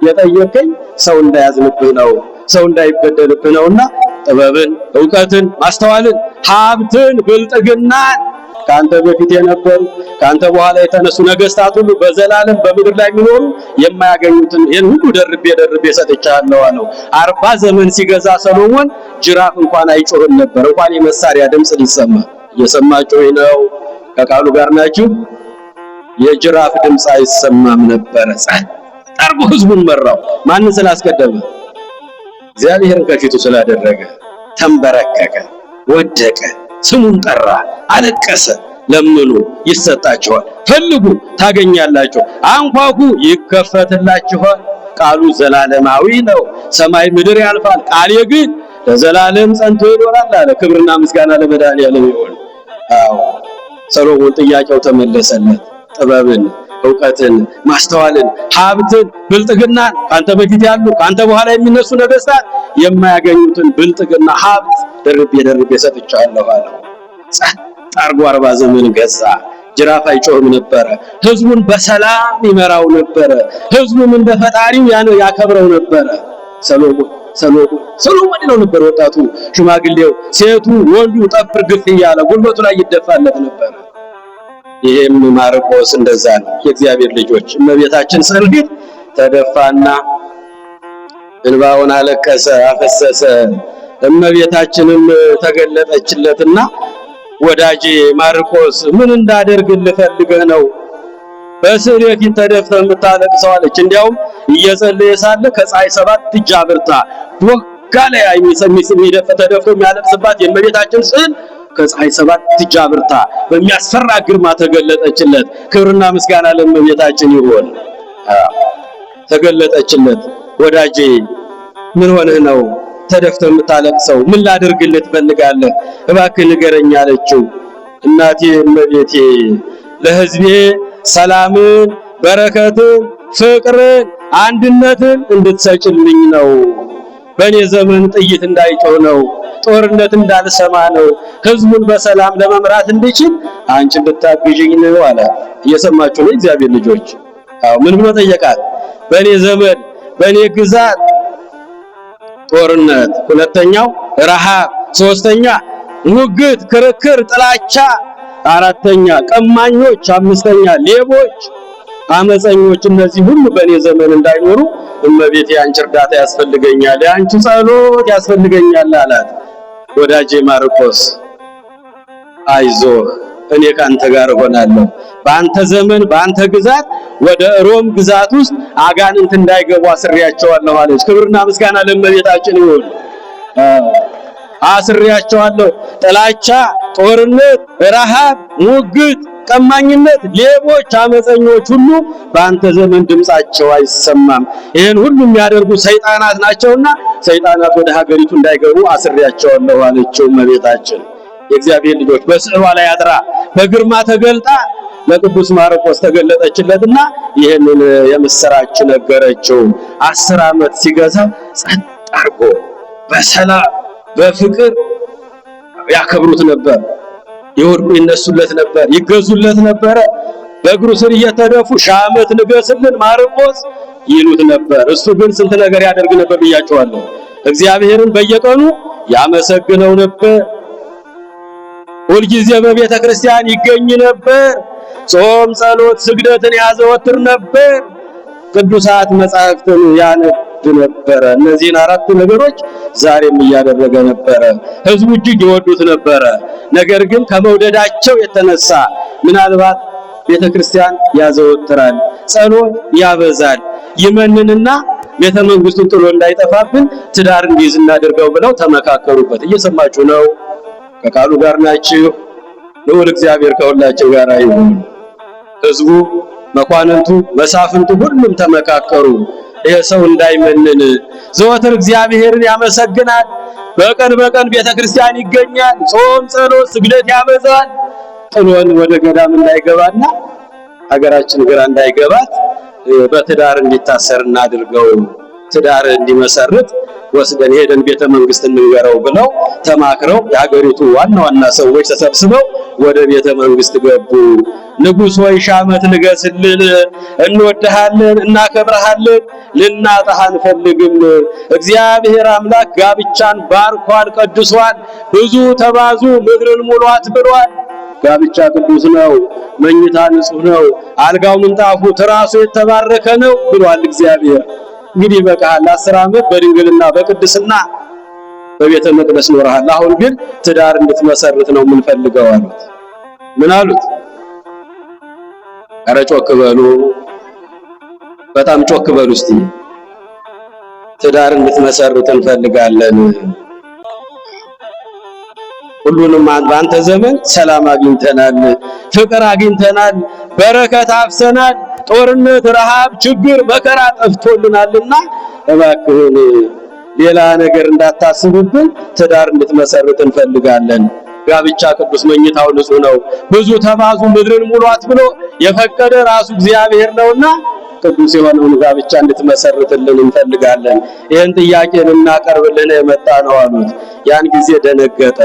የጠየቀኝ ሰው እንዳያዝንብህ ነው፣ ሰው እንዳይበደልብህ ነውና ጥበብን፣ ዕውቀትን፣ ማስተዋልን፣ ሀብትን፣ ብልጥግናን ካንተ በፊት የነበሩ ካንተ በኋላ የተነሱ ነገስታት ሁሉ በዘላለም በምድር ላይ የሚኖሩ የማያገኙትን ይህን ሁሉ ደርቤ ደርቤ ሰጥቻለሁ አለው። 40 ዘመን ሲገዛ ሰሎሞን ጅራፍ እንኳን አይጮህም ነበር፣ እንኳን የመሳሪያ ድምፅ ሊሰማ። እየሰማችሁ ነው? ከቃሉ ጋር ናችሁ? የጅራፍ ድምፅ አይሰማም ነበር። ጸጥ አድርጎ ህዝቡን መራው። ማንን ስላስቀደመ? እግዚአብሔርን ከፊቱ ስላደረገ። ተንበረከከ፣ ወደቀ፣ ስሙን ጠራ፣ አለቀሰ። ለምኑ ይሰጣችኋል፣ ፈልጉ ታገኛላችሁ፣ አንኳኩ ይከፈትላችኋል። ቃሉ ዘላለማዊ ነው። ሰማይ ምድር ያልፋል፣ ቃሌ ግን ለዘላለም ጸንቶ ይኖራል አለ። ክብርና ምስጋና ለመድኃኔዓለም ይሁን። አዎ ሰሎሞን ጥያቄው ተመለሰለት። ጥበብን፣ ዕውቀትን፣ ማስተዋልን፣ ሀብትን፣ ብልጥግናን ካንተ በፊት ያሉ ካንተ በኋላ የሚነሱ ነገስታት የማያገኙትን ብልጥግና ሀብት ደርቤ ደርቤ ሰጥቻለሁ አለው። ጸጥ አርጎ 40 ዘመን ገዛ። ጅራፍ አይጮህም ነበረ። ህዝቡን በሰላም ይመራው ነበረ። ህዝቡም እንደ ፈጣሪው ያከብረው ነበረ። ሰሎሞን ነው ነበር ወጣቱ፣ ሽማግሌው፣ ሴቱ፣ ወንዱ ጠፍር ግፍ እያለ ጉልበቱ ላይ ይደፋለት ነበር። ይሄም ማርቆስ እንደዛ ነው። የእግዚአብሔር ልጆች እመቤታችን ስዕል ተደፋና እንባውን አለቀሰ፣ አፈሰሰ። እመቤታችንም ተገለጠችለትና ወዳጄ ማርቆስ ምን እንዳደርግልህ ፈልገህ ነው በስዕል ፊት ተደፍተህ የምታለቅሰው አለች። እንዲያውም እየጸለየ ሳለ ከፀሐይ 7 እጅ አብርታ ወጋለ ተደፍቶ የሚያለቅስባት የእመቤታችን ስዕል ከፀሐይ 7 እጅ አብርታ በሚያስፈራ ግርማ ተገለጠችለት። ክብርና ምስጋና ለእመቤታችን ይሁን። ተገለጠችለት። ወዳጄ ምን ሆነህ ነው ተደፍተህ የምታለቅሰው? ምን ላድርግልህ ትፈልጋለህ? እባክህ ንገረኝ አለችው። እናቴ እመቤቴ ለሕዝቤ ሰላምን፣ በረከትን፣ ፍቅርን፣ አንድነትን እንድትሰጭልኝ ነው። በእኔ ዘመን ጥይት እንዳይጮህ ነው፣ ጦርነት እንዳልሰማ ነው፣ ሕዝቡን በሰላም ለመምራት እንድችል አንቺ እንድታግዥኝ ነው አለ። እየሰማችሁ ነው እግዚአብሔር ልጆች? አዎ ምን ብሎ ጠየቃት? በእኔ ዘመን በእኔ ግዛት ጦርነት፣ ሁለተኛው ረሃብ፣ ሶስተኛ ሙግት፣ ክርክር፣ ጥላቻ፣ አራተኛ ቀማኞች፣ አምስተኛ ሌቦች፣ አመፀኞች፣ እነዚህ ሁሉ በእኔ ዘመን እንዳይኖሩ እመቤቴ አንቺ እርዳታ ያስፈልገኛል፣ የአንቺ ጸሎት ያስፈልገኛል አላት። ወዳጄ ማርቆስ አይዞህ እኔ ካንተ ጋር እሆናለሁ። በአንተ ዘመን በአንተ ግዛት ወደ ሮም ግዛት ውስጥ አጋንንት እንዳይገቡ አስሬያቸዋለሁ አለች። ክብርና ምስጋና ለእመቤታችን ይሁን። አስሬያቸዋለሁ። ጥላቻ፣ ጦርነት፣ ረሃብ፣ ሙግት፣ ቀማኝነት፣ ሌቦች፣ አመፀኞች ሁሉ በአንተ ዘመን ድምጻቸው አይሰማም። ይህን ሁሉ የሚያደርጉ ሰይጣናት ናቸውና ሰይጣናት ወደ ሀገሪቱ እንዳይገቡ አስሬያቸዋለሁ አለችው እመቤታችን። የእግዚአብሔር ልጆች በስዕሏ ላይ አድራ በግርማ ተገልጣ ለቅዱስ ማርቆስ ተገለጠችለትና ይህንን የምስራች ነገረችው። 10 ዓመት ሲገዛ ጸጥ አድርጎ በሰላም በፍቅር ያከብሩት ነበር። ይወድቁ ይነሱለት ነበር፣ ይገዙለት ነበር። በእግሩ ስር እየተደፉ ሺህ ዓመት ንገስልን ማርቆስ ይሉት ነበር። እሱ ግን ስንት ነገር ያደርግ ነበር ብያቸዋለሁ። እግዚአብሔርን በየቀኑ ያመሰግነው ነበር። ሁልጊዜ በቤተ ክርስቲያን ይገኝ ነበር። ጾም፣ ጸሎት፣ ስግደትን ያዘወትር ነበር። ቅዱሳት መጻሕፍትን ያነብ ነበረ። እነዚህን 4 ነገሮች ዛሬም እያደረገ ነበረ። ሕዝቡ እጅግ ይወዱት ነበረ። ነገር ግን ከመውደዳቸው የተነሳ ምናልባት ቤተ ክርስቲያን ያዘወትራል፣ ጸሎት ያበዛል፣ ይመንንና ቤተ መንግስቱን ጥሎ እንዳይጠፋብን ትዳር እንዲይዝ እናድርገው ብለው ተመካከሩበት። እየሰማችሁ ነው? ከቃሉ ጋር ናችሁ? ልዑል እግዚአብሔር ከሁላችሁ ጋር ይሁን። ሕዝቡ፣ መኳንንቱ፣ መሳፍንቱ ሁሉም ተመካከሩ። ይሄ ሰው እንዳይመንን ዘወትር እግዚአብሔርን ያመሰግናል፣ በቀን በቀን ቤተክርስቲያን ይገኛል፣ ጾም፣ ጸሎት፣ ስግደት ያበዛል። ጥሎን ወደ ገዳም እንዳይገባና ሀገራችን ግራ እንዳይገባት በትዳር እንዲታሰር እናድርገው፣ ትዳር እንዲመሰርት ወስደን ሄደን ቤተ መንግስት እንንገረው ብለው ተማክረው የሀገሪቱ ዋና ዋና ሰዎች ተሰብስበው ወደ ቤተ መንግስት ገቡ። ንጉሥ ሆይ ሺህ ዓመት ንገስልን፣ እንወድሃለን፣ እናከብረሃለን፣ ልናጣህ አንፈልግም። እግዚአብሔር አምላክ ጋብቻን ባርኳል፣ ቀድሷል። ብዙ ተባዙ ምድርን ሙሏት ብሏል። ጋብቻ ቅዱስ ነው፣ መኝታ ንጹህ ነው፣ አልጋው ምንጣፉ ትራሱ የተባረከ ነው ብሏል እግዚአብሔር። እንግዲህ በቃል 10 ዓመት በድንግልና በቅድስና በቤተ መቅደስ ኖርሃል። አሁን ግን ትዳር እንድትመሰርት ነው የምንፈልገው አሉት። ምን አሉት? ኧረ ጮክ በሉ፣ በጣም ጮክ በሉ እስቲ። ትዳር እንድትመሰርት እንፈልጋለን። ሁሉንም በአንተ ዘመን ሰላም አግኝተናል፣ ፍቅር አግኝተናል፣ በረከት አፍሰናል፣ ጦርነት፣ ረሃብ፣ ችግር፣ መከራ ጠፍቶልናልና እባክህን ሌላ ነገር እንዳታስብብን ትዳር እንድትመሰርት እንፈልጋለን። ጋብቻ ቅዱስ፣ መኝታው ንጹህ ነው። ብዙ ተባዙ ምድርን ሙሏት ብሎ የፈቀደ ራሱ እግዚአብሔር ነውና ቅዱስ የሆነውን ጋብቻ እንድትመሰርትልን እንፈልጋለን። ይህን ጥያቄ ልናቀርብልን የመጣ ነው አሉት። ያን ጊዜ ደነገጠ።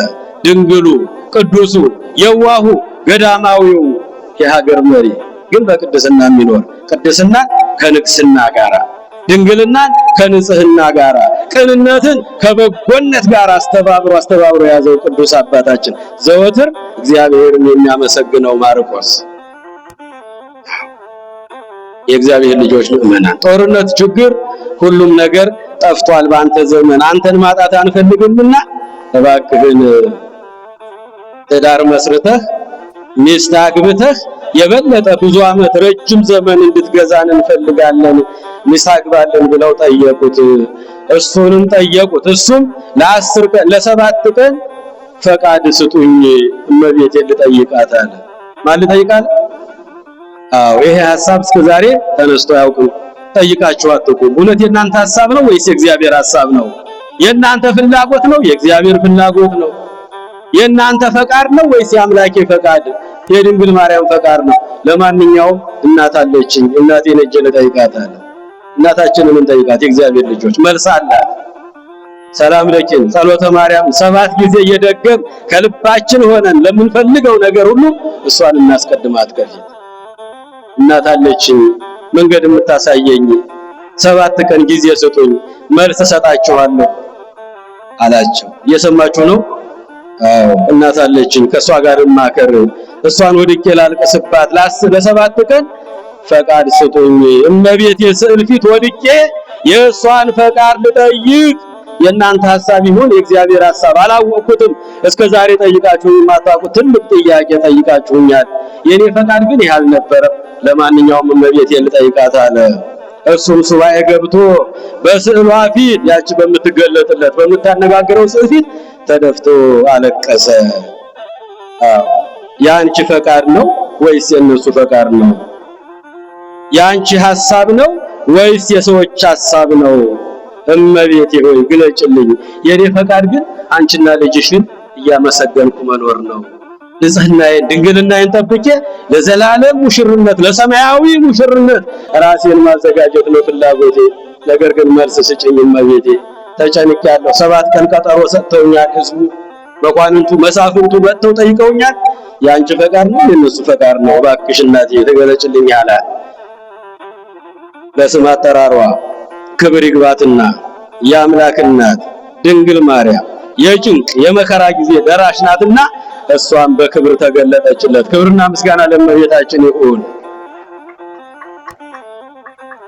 ድንግሉ፣ ቅዱሱ፣ የዋሁ፣ ገዳማዊው የሀገር መሪ ግን በቅድስና የሚኖር ቅድስና ከንግስና ጋራ፣ ድንግልናን ከንጽህና ጋራ፣ ቅንነትን ከበጎነት ጋር አስተባብሮ የያዘው ቅዱስ አባታችን ዘወትር እግዚአብሔርን የሚያመሰግነው ማርቆስ። የእግዚአብሔር ልጆች ምእመናን፣ ጦርነት፣ ችግር፣ ሁሉም ነገር ጠፍቷል በአንተ ዘመን። አንተን ማጣት አንፈልግምና እባክህን ትዳር መስርተህ ሚስት አግብተህ የበለጠ ብዙ ዓመት ረጅም ዘመን እንድትገዛን እንፈልጋለን፣ ሚስት አግባለን ብለው ጠየቁት። እሱንም ጠየቁት። እሱም ለ10 ቀን ለ7 ቀን ፈቃድ ስጡኝ እመቤቴን ልጠይቃት አለ። ማን ልጠይቃት? አዎ ይሄ ሐሳብ እስከዛሬ ተነስቶ አያውቅም። ጠይቃችሁ አትቁም። እውነት የእናንተ ሐሳብ ነው ወይስ የእግዚአብሔር ሐሳብ ነው? የእናንተ ፍላጎት ነው የእግዚአብሔር ፍላጎት ነው? የእናንተ ፈቃድ ነው ወይስ የአምላኬ ፈቃድ የድንግል ማርያም ፈቃድ ነው? ለማንኛውም እናት አለችኝ፣ እናቴን ሄጄ ልጠይቃታለሁ። እናታችንን እንጠይቃት። የእግዚአብሔር ልጆች መልስ አላት። ሰላም ለኪን ጸሎተ ማርያም 7 ጊዜ እየደገም ከልባችን ሆነን ለምንፈልገው ነገር ሁሉ እሷን እናስቀድማት ከፊት። እናት አለችኝ መንገድ የምታሳየኝ 7 ቀን ጊዜ ስጡኝ መልስ እሰጣችኋለሁ አላቸው። እየሰማችሁ ነው? እናት አለችኝ ከሷ ጋር ማከር እሷን ወድቄ ላልቅስባት ለ7 ቀን ፈቃድ ስጡኝ። እመቤቴ ስዕል ፊት ወድቄ የእሷን ፈቃድ ልጠይቅ። የእናንተ ሐሳብ ይሁን የእግዚአብሔር ሐሳብ አላወቅኩትም። እስከዛሬ ጠይቃችሁኝ የማታውቁት ትልቅ ጥያቄ ጠይቃችሁኛል። የኔ ፈቃድ ግን ይህ አልነበረም። ለማንኛውም እመቤቴ ልጠይቃት አለ። እሱም ሱባኤ ገብቶ በስዕሏ ፊት ያቺ በምትገለጥለት በምታነጋግረው ስዕል ፊት ተደፍቶ አለቀሰ። ያንቺ ፈቃድ ነው ወይስ የነሱ ፈቃድ ነው? ያንቺ ሐሳብ ነው ወይስ የሰዎች ሐሳብ ነው? እመቤቴ ሆይ ግለጭልኝ። የኔ ፈቃድ ግን አንቺና ልጅሽን እያመሰገንኩ መኖር ነው። ንጽህናዬን ድንግልናዬን ጠብቄ ለዘላለም ሙሽርነት ለሰማያዊ ሙሽርነት ራሴን ማዘጋጀት ነው ፍላጎቴ። ነገር ግን መልስ ስጭኝ እመቤቴ። ተጨንቄያለሁ። 7 ቀን ቀጠሮ ሰጥተውኛል። ህዝቡ መኳንንቱ መሳፍንቱ መጥተው ጠይቀውኛል። ያንቺ ፈቃድ ነው የነሱ ፈቃድ ነው? እባክሽ እናቴ ተገለጭልኝ አላት። በስም አጠራሯ ክብር ይግባትና የአምላክ እናት ድንግል ማርያም የጭንቅ የመከራ ጊዜ ደራሽ ናትና እሷን በክብር ተገለጠችለት። ክብርና ምስጋና ለእመቤታችን ይሁን።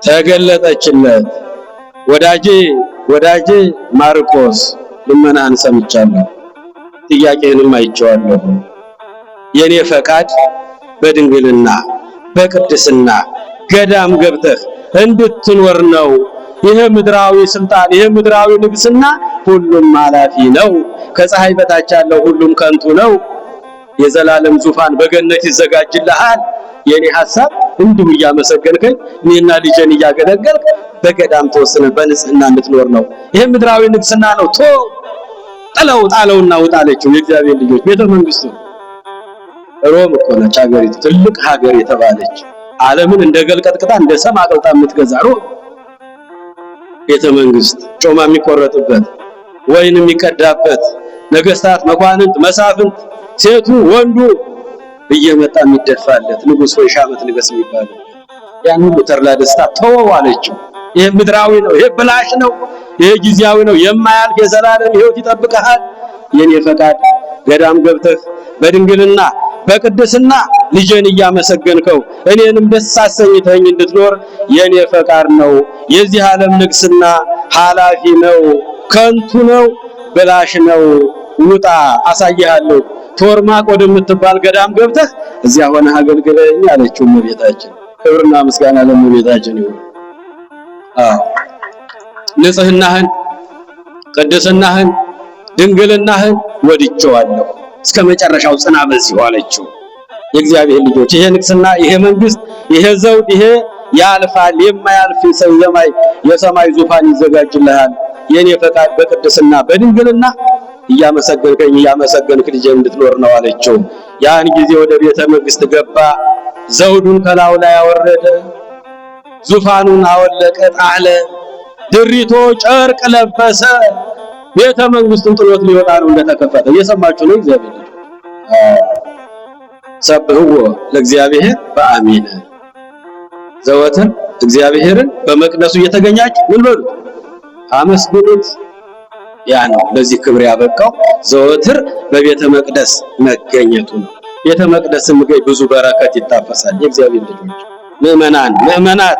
ተገለጠችለት። ወዳጄ ማርቆስ ልመናህን ሰምቻለሁ፣ ጥያቄህንም አይቼዋለሁ። የኔ ፈቃድ በድንግልና በቅድስና ገዳም ገብተህ እንድትኖር ነው። ይሄ ምድራዊ ስልጣን ይሄ ምድራዊ ንግስና ሁሉም ኃላፊ ነው። ከፀሐይ በታች ያለው ሁሉም ከንቱ ነው። የዘላለም ዙፋን በገነት ይዘጋጅልሃል። የኔ ሐሳብ እንዲሁ እያመሰገንከኝ እኔና ልጄን እያገለገልክ በገዳም ተወስነ በንጽህና እንድትኖር ነው። ይሄ ምድራዊ ንግስና ነው። ጣለውና ውጣለችው። የእግዚአብሔር ልጆች ቤተ መንግስቱ ሮም እኮ ነች ሀገሪቱ፣ ትልቅ ሀገር የተባለች ዓለምን እንደ ገልቀጥቅጣ እንደ ሰም አቅልጣ የምትገዛ ሮም ቤተ መንግስት፣ ጮማ የሚቆረጥበት ወይን የሚቀዳበት ነገስታት፣ መኳንንት፣ መሳፍንት፣ ሴቱ ወንዱ እየመጣ የሚደፋለት ንጉስ ወይ ሻመት ንገስ የሚባለው ያን ሁሉ ተርላ ደስታ ተወው አለችው። ይሄ ምድራዊ ነው፣ ይሄ ብላሽ ነው፣ ይሄ ጊዜያዊ ነው። የማያልፍ የዘላለም ሕይወት ይጠብቅሃል። የኔ ፈቃድ ገዳም ገብተህ በድንግልና በቅድስና ልጄን እያመሰገንከው እኔንም ደስ አሰኝተኝ እንድትኖር የኔ ፈቃድ ነው። የዚህ ዓለም ንግስና ኃላፊ ነው፣ ከንቱ ነው፣ ብላሽ ነው። ውጣ አሳይሃለሁ። ቶርማቅ ወደምትባል ገዳም ገብተህ እዚያ ሆነ አገልግለኝ አለችው እመቤታችን። ክብርና ምስጋና ለእመቤታችን ይሁን። ንጽህናህን ቅድስናህን ድንግልናህን ወድጄዋለሁ እስከ መጨረሻው ጽና በዚህ አለችው። የእግዚአብሔር ልጆች ይሄ ንግስና ይሄ መንግስት ይሄ ዘውድ ይሄ ያልፋል። የማያልፍ የሰማይ ዙፋን ይዘጋጅልሃል። የኔ ፈቃድ በቅድስና በድንግልና እያመሰገንክ ልጄ እንድትኖር ነው አለችው። ያን ጊዜ ወደ ቤተ መንግስት ገባ። ዘውዱን ከላዩ ላይ አወረደ፣ ዙፋኑን አወለቀ፣ ጣለ፣ ድሪቶ ጨርቅ ለበሰ። ቤተ መንግስቱን ጥሎት ሊወጣ ነው እንደተከፈተ። እየሰማችሁ ነው እግዚአብሔር ልጅ። ሰብህዎ ለእግዚአብሔር በአሚን። ዘወትር እግዚአብሔርን በመቅደሱ እየተገኛችሁ ምን በሉ አመስግኑት። ያ ነው ለዚህ ክብር ያበቃው ዘወትር በቤተ መቅደስ መገኘቱ ነው። ቤተ መቅደስ ምግይ ብዙ በረከት ይታፈሳል። የእግዚአብሔር ልጆች ምእመናት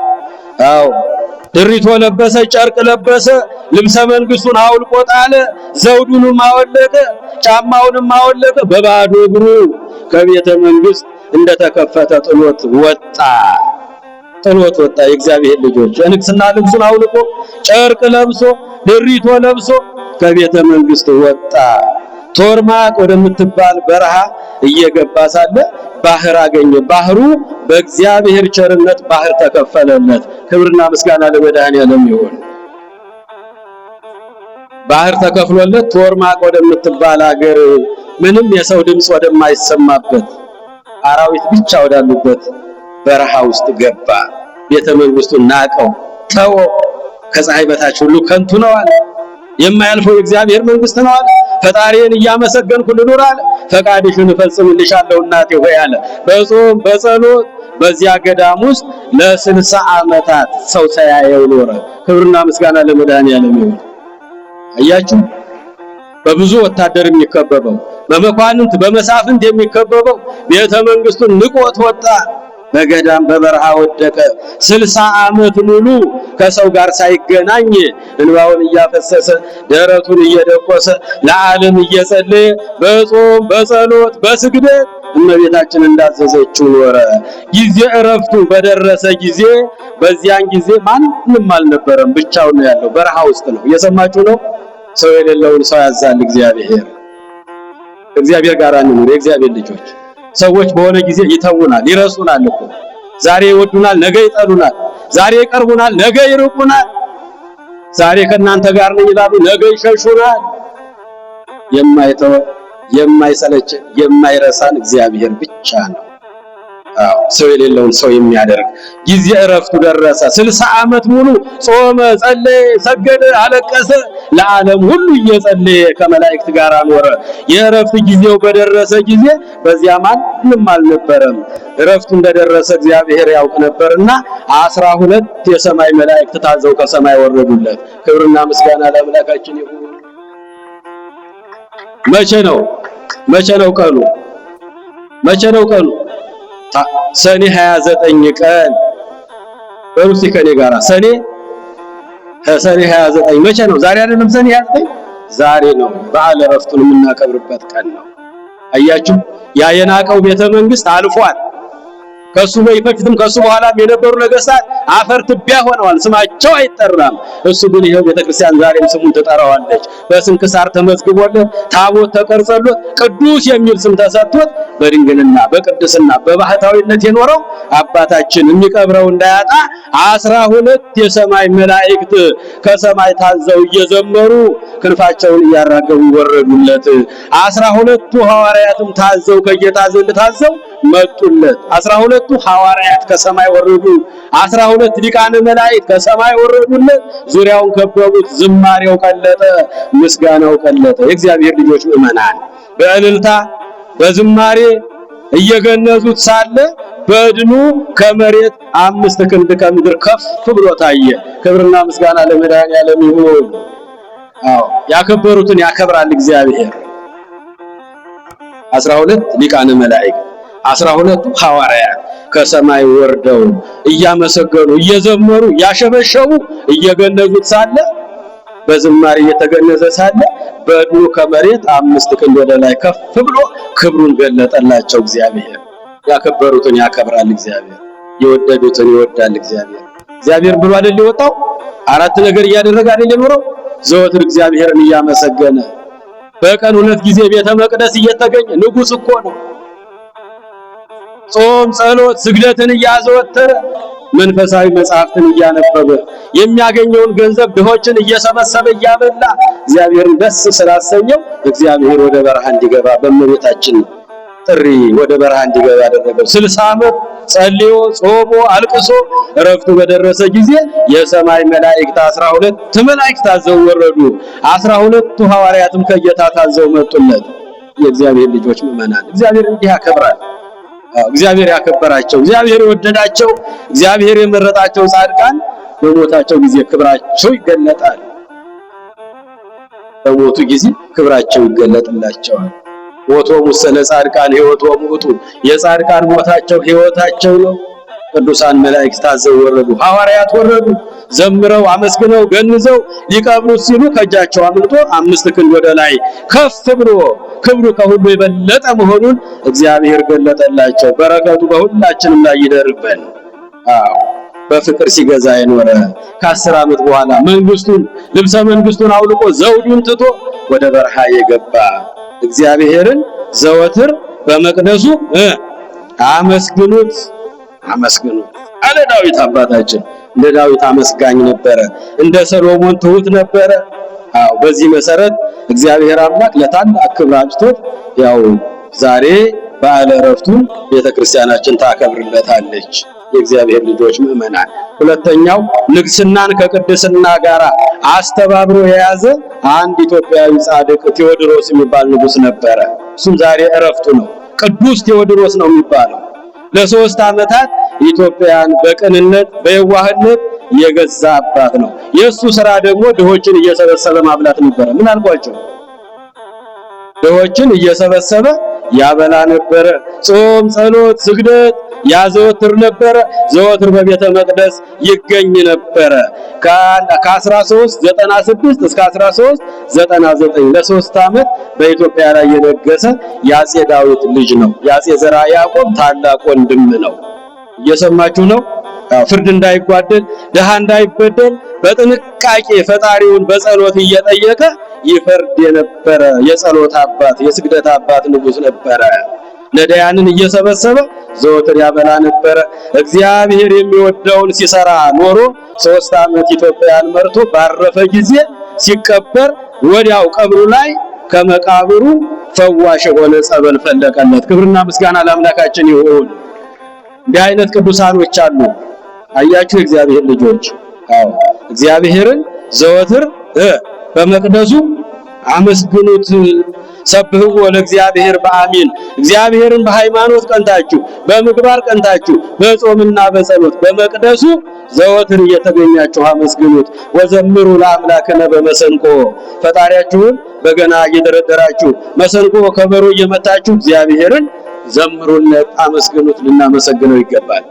ድሪቶ ለበሰ፣ ጨርቅ ለበሰ፣ ልብሰ መንግስቱን አውልቆ ጣለ፣ ዘውዱንም አወለቀ፣ ጫማውንም አወለቀ። በባዶ እግሩ ከቤተ መንግስት እንደተከፈተ ጥሎት ወጣ። የእግዚአብሔር ልጆች የንግስና ልብሱን አውልቆ ጨርቅ ለብሶ ድሪቶ ለብሶ ከቤተ መንግስት ወጣ። ቶርማቅ ወደምትባል በረሃ እየገባ ሳለ ባህር አገኘ። ባህሩ በእግዚአብሔር ቸርነት ባህር ተከፈለለት። ክብርና ምስጋና ለመድኃኔዓለም ይሁን። ባህር ተከፍሎለት ቶርማቅ ወደምትባል ሀገር ምንም የሰው ድምፅ ወደማይሰማበት አራዊት ብቻ ወዳሉበት በረሃ ውስጥ ገባ። ቤተ መንግስቱን ናቀው፣ ተወው። ከፀሐይ በታች ሁሉ ከንቱ ነው አለ። የማያልፈው የእግዚአብሔር መንግስት ነው አለ። ፈጣሪን እያመሰገንኩ ልኑር አለ። ፈቃድሽን እፈጽምልሻለሁ እናቴ ሆይ አለ። በጾም በጸሎት በዚያ ገዳም ውስጥ ለ60 ዓመታት ሰው ሳያየው ኖረ። ክብርና ምስጋና ለመድኃኔዓለም ይሁን። አያችሁ፣ በብዙ ወታደር የሚከበበው በመኳንንት በመሳፍንት የሚከበበው ቤተ መንግስቱን ንቆት ወጣ። በገዳም በበረሃ ወደቀ። 60 ዓመት ሙሉ ከሰው ጋር ሳይገናኝ እንባውን እያፈሰሰ ደረቱን እየደቆሰ ለዓለም እየጸለየ በጾም በጸሎት በስግደት እመቤታችን እንዳዘዘችው ኖረ። ጊዜ እረፍቱ በደረሰ ጊዜ በዚያን ጊዜ ማንም አልነበረም፣ ብቻውን ነው ያለው። በረሃ ውስጥ ነው። እየሰማችሁ ነው። ሰው የሌለውን ሰው ያዛል እግዚአብሔር። እግዚአብሔር ጋር እንኑር የእግዚአብሔር ልጆች። ሰዎች በሆነ ጊዜ ይተውናል፣ ይረሱናል እኮ። ዛሬ ይወዱናል፣ ነገ ይጠሉናል። ዛሬ ይቀርቡናል፣ ነገ ይርቁናል። ዛሬ ከእናንተ ጋር ነኝ ይላሉ፣ ነገ ይሸሹናል። የማይተው የማይሰለች የማይረሳን እግዚአብሔር ብቻ ነው። አዎ፣ ሰው የሌለውን ሰው የሚያደርግ። ጊዜ እረፍቱ ደረሰ። 60 ዓመት ሙሉ ጾመ፣ ጸለየ፣ ሰገደ፣ አለቀሰ። ለዓለም ሁሉ እየጸለየ ከመላእክት ጋር ኖረ። የእረፍት ጊዜው በደረሰ ጊዜ በዚያ ማንም አልነበረም። እረፍቱ እንደደረሰ እግዚአብሔር ያውቅ ነበርና 12 የሰማይ መላእክት ታዘው ከሰማይ ወረዱለት። ክብርና ምስጋና ለአምላካችን ይሁን። መቼ ነው ቀኑ? መቼ ነው ቀኑ? ሰኔ 29 ቀን በሩሲ ከኔ ጋራ ሰኔ 29 መቼ ነው? ዛሬ አይደለም ሰኔ 29 ዛሬ ነው። በዓለ ዕረፍቱን የምናከብርበት ቀን ነው። አያችሁ፣ ያ የናቀው ቤተ መንግስት አልፏል። ከሱ በፊትም ከሱ በኋላም የነበሩ ነገስታት አፈር ትቢያ ሆነዋል፣ ስማቸው አይጠራም። እሱ ግን ይሄው ቤተክርስቲያን ዛሬም ስሙን ትጠራዋለች። በስንክሳር ተመዝግቦለት ታቦት ተቀርጾለት ቅዱስ የሚል ስም ተሰጥቶት በድንግልና በቅድስና በባህታዊነት የኖረው አባታችን የሚቀብረው እንዳያጣ 12 የሰማይ መላእክት ከሰማይ ታዘው እየዘመሩ ክንፋቸውን እያራገቡ ወረዱለት። 12ቱ ሐዋርያትም ታዘው ከጌታ ዘንድ ታዘው መጡለት። 12ቱ ሐዋርያት ከሰማይ ወረዱ። 12 ሊቃነ መላእክት ከሰማይ ወረዱለት። ዙሪያውን ከበቡት። ዝማሬው ቀለጠ፣ ምስጋናው ቀለጠ። የእግዚአብሔር ልጆች ምእመናን በእልልታ በዝማሬ እየገነዙት ሳለ በድኑ ከመሬት 5 ክንድ ከምድር ከፍ ብሎ ታየ። ክብርና ምስጋና ለመድኃኔዓለም ይሁን። አዎ፣ ያከበሩትን ያከብራል እግዚአብሔር። 12 ሊቃነ መላእክት 12 ሐዋርያት ከሰማይ ወርደው እያመሰገኑ እየዘመሩ እያሸበሸቡ እየገነዙት ሳለ በዝማሬ እየተገነዘ ሳለ በድኑ ከመሬት 5 ክንድ ወደ ላይ ከፍ ብሎ ክብሩን ገለጠላቸው እግዚአብሔር። ያከበሩትን ያከብራል እግዚአብሔር። የወደዱትን ይወዳል እግዚአብሔር። እግዚአብሔር ብሎ አይደል የወጣው? 4 ነገር እያደረገ አይደል የኖረው? ዘወትር እግዚአብሔርን እያመሰገነ በቀን 2 ጊዜ ቤተ መቅደስ እየተገኘ ንጉሥ እኮ ነው። ጾም፣ ጸሎት፣ ስግደትን እያዘወተረ መንፈሳዊ መጽሐፍትን እያነበበ የሚያገኘውን ገንዘብ ድሆችን እየሰበሰበ እያበላ እግዚአብሔርን ደስ ስላሰኘው እግዚአብሔር ወደ በረሃ እንዲገባ በእመቤታችን ጥሪ ወደ በረሃ እንዲገባ ያደረገው 60 ዓመት ጸልዮ ጾሞ አልቅሶ እረፍቱ በደረሰ ጊዜ የሰማይ መላእክት 12 መላእክት ታዘው ወረዱ። 12ቱ ሐዋርያትም ከጌታ ታዘው መጡለት። የእግዚአብሔር ልጆች ምእመናን እግዚአብሔር እንዲህ ያከብራል። እግዚአብሔር ያከበራቸው፣ እግዚአብሔር የወደዳቸው፣ እግዚአብሔር የመረጣቸው ጻድቃን በሞታቸው ጊዜ ክብራቸው ይገለጣል። በሞቱ ጊዜ ክብራቸው ይገለጥላቸዋል። ሞቶሙ ስለ ጻድቃን ሕይወቶሙ ውእቱ፣ የጻድቃን ሞታቸው ሕይወታቸው ነው። ቅዱሳን መላእክት ታዘው ወረዱ። ሐዋርያት ወረዱ። ዘምረው አመስግነው ገንዘው ሊቀብሩት ሲሉ ከእጃቸው አምልጦ 5 ክንድ ወደ ላይ ከፍ ብሎ ክብሩ ከሁሉ የበለጠ መሆኑን እግዚአብሔር ገለጠላቸው። በረከቱ በሁላችንም ላይ ይደርብን። በፍቅር ሲገዛ የኖረ ከ10 ዓመት በኋላ መንግስቱን ልብሰ መንግስቱን አውልቆ ዘውዱን ትቶ ወደ በረሃ የገባ እግዚአብሔርን ዘወትር በመቅደሱ አመስግኑት አመስግኑት አለ ዳዊት አባታችን። እንደ ዳዊት አመስጋኝ ነበረ፣ እንደ ሰሎሞን ትሁት ነበረ። አዎ በዚህ መሰረት እግዚአብሔር አምላክ ለታላቅ ክብር አጭቶት ያው ዛሬ በዓለ ዕረፍቱን ቤተክርስቲያናችን ታከብርለታለች። የእግዚአብሔር ልጆች ምእመናን፣ ሁለተኛው ንግስናን ከቅድስና ጋር አስተባብሮ የያዘ አንድ ኢትዮጵያዊ ጻድቅ ቴዎድሮስ የሚባል ንጉስ ነበረ። እሱም ዛሬ ዕረፍቱ ነው። ቅዱስ ቴዎድሮስ ነው የሚባለው። ለ3 ዓመታት ኢትዮጵያን በቅንነት በየዋህነት የገዛ አባት ነው። የእሱ ስራ ደግሞ ድሆችን እየሰበሰበ ማብላት ነበረ። ምን አልኳቸው? ድሆችን እየሰበሰበ ያበላ ነበረ። ጾም፣ ጸሎት፣ ስግደት ያዘወትር ነበረ። ዘወትር በቤተ መቅደስ ይገኝ ነበረ። ከ1396 እስከ 1399 ለ3 ዓመት በኢትዮጵያ ላይ የነገሰ የአፄ ዳዊት ልጅ ነው። የአፄ ዘርዓ ያዕቆብ ታላቅ ወንድም ነው። እየሰማችሁ ነው? ፍርድ እንዳይጓደል፣ ድሃ እንዳይበደል በጥንቃቄ ፈጣሪውን በጸሎት እየጠየቀ ይፈርድ የነበረ የጸሎት አባት የስግደት አባት ንጉስ ነበረ። ነዳያንን እየሰበሰበ ዘወትር ያበላ ነበረ። እግዚአብሔር የሚወደውን ሲሰራ ኖሮ 3 ዓመት ኢትዮጵያን መርቶ ባረፈ ጊዜ ሲቀበር ወዲያው ቀብሩ ላይ ከመቃብሩ ፈዋሽ የሆነ ጸበል ፈለቀለት። ክብርና ምስጋና ለአምላካችን ይሁን። እንዲህ አይነት ቅዱሳኖች አሉ። አያችሁ እግዚአብሔር ልጆች። አዎ እግዚአብሔርን ዘወትር በመቅደሱ አመስግኑት። ሰብህዎ ለእግዚአብሔር በአሚን። እግዚአብሔርን በሃይማኖት ቀንታችሁ በምግባር ቀንታችሁ በጾምና በጸሎት በመቅደሱ ዘወትር እየተገኛችሁ አመስግኑት። ወዘምሩ ለአምላክነ በመሰንቆ። ፈጣሪያችሁን በገና እየደረደራችሁ መሰንቆ ከበሮ እየመታችሁ እግዚአብሔርን ዘምሩለት፣ አመስግኑት። ልናመሰግነው ይገባል።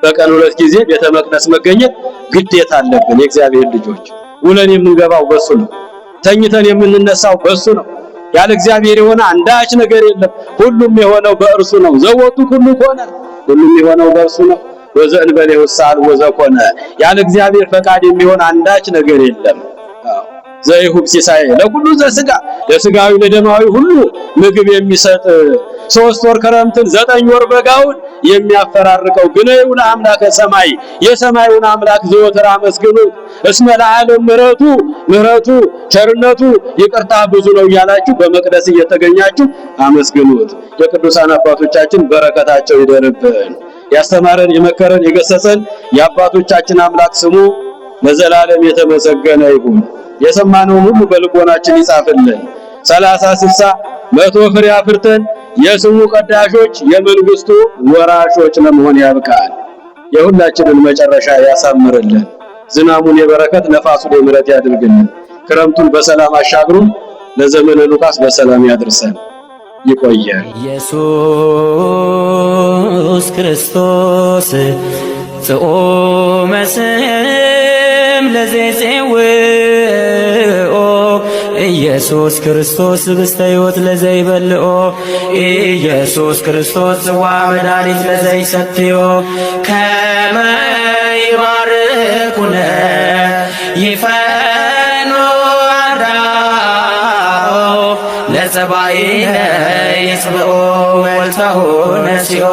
በቀን 2 ጊዜ ቤተ መቅደስ መገኘት ግዴታ አለብን። የእግዚአብሔር ልጆች ውለን የምንገባው በሱ ነው። ተኝተን የምንነሳው በሱ ነው። ያለ እግዚአብሔር የሆነ አንዳች ነገር የለም። ሁሉም የሆነው በእርሱ ነው። ዘወቱ ሁሉ ሆነ፣ ሁሉም የሆነው በእርሱ ነው። ወዘእንበሌሁ ሳል ወዘኮነ። ያለ እግዚአብሔር ፈቃድ የሚሆን አንዳች ነገር የለም። ዘይሁብ ሲሳይ ለሁሉ ዘሥጋ፣ ለሥጋዊ ለደማዊ ሁሉ ምግብ የሚሰጥ 3 ወር ክረምትን 9 ወር በጋውን የሚያፈራርቀው ግነዩ ለአምላከ ሰማይ፣ የሰማዩን አምላክ ዘወትር አመስግኑት። እስመ ለዓለም ምሕረቱ ቸርነቱ ይቅርታ ብዙ ነው እያላችሁ በመቅደስ እየተገኛችሁ አመስግኑት። የቅዱሳን አባቶቻችን በረከታቸው ይደርብን። ያስተማረን የመከረን የገሰጸን የአባቶቻችን አምላክ ስሙ ለዘላለም የተመሰገነ ይሁን። የሰማነውን ሁሉ በልቦናችን ይጻፍልን። 30፣ 60፣ 100 ፍሬ አፍርተን የስሙ ቀዳሾች የመንግስቱ ወራሾች ለመሆን ያብቃን። የሁላችንን መጨረሻ ያሳምርልን። ዝናሙን የበረከት ነፋሱን የምሕረት ያድርግልን። ክረምቱን በሰላም አሻግሩን። ለዘመነ ሉቃስ በሰላም ያድርሰን። ይቆየን። ኢየሱስ ክርስቶስ ጽኦመ ስም ለዘይጼውኦ ኢየሱስ ክርስቶስ ህብስተ ሕይወት ለዘይበልኦ ኢየሱስ ክርስቶስ ጽዋ መድኃኒት ለዘይሰትዮ ከመ ይባርኩነ ይፈኖ አዳኦ ለጸባኢነ ይጽብኦ ወልተሁ ነሲኦ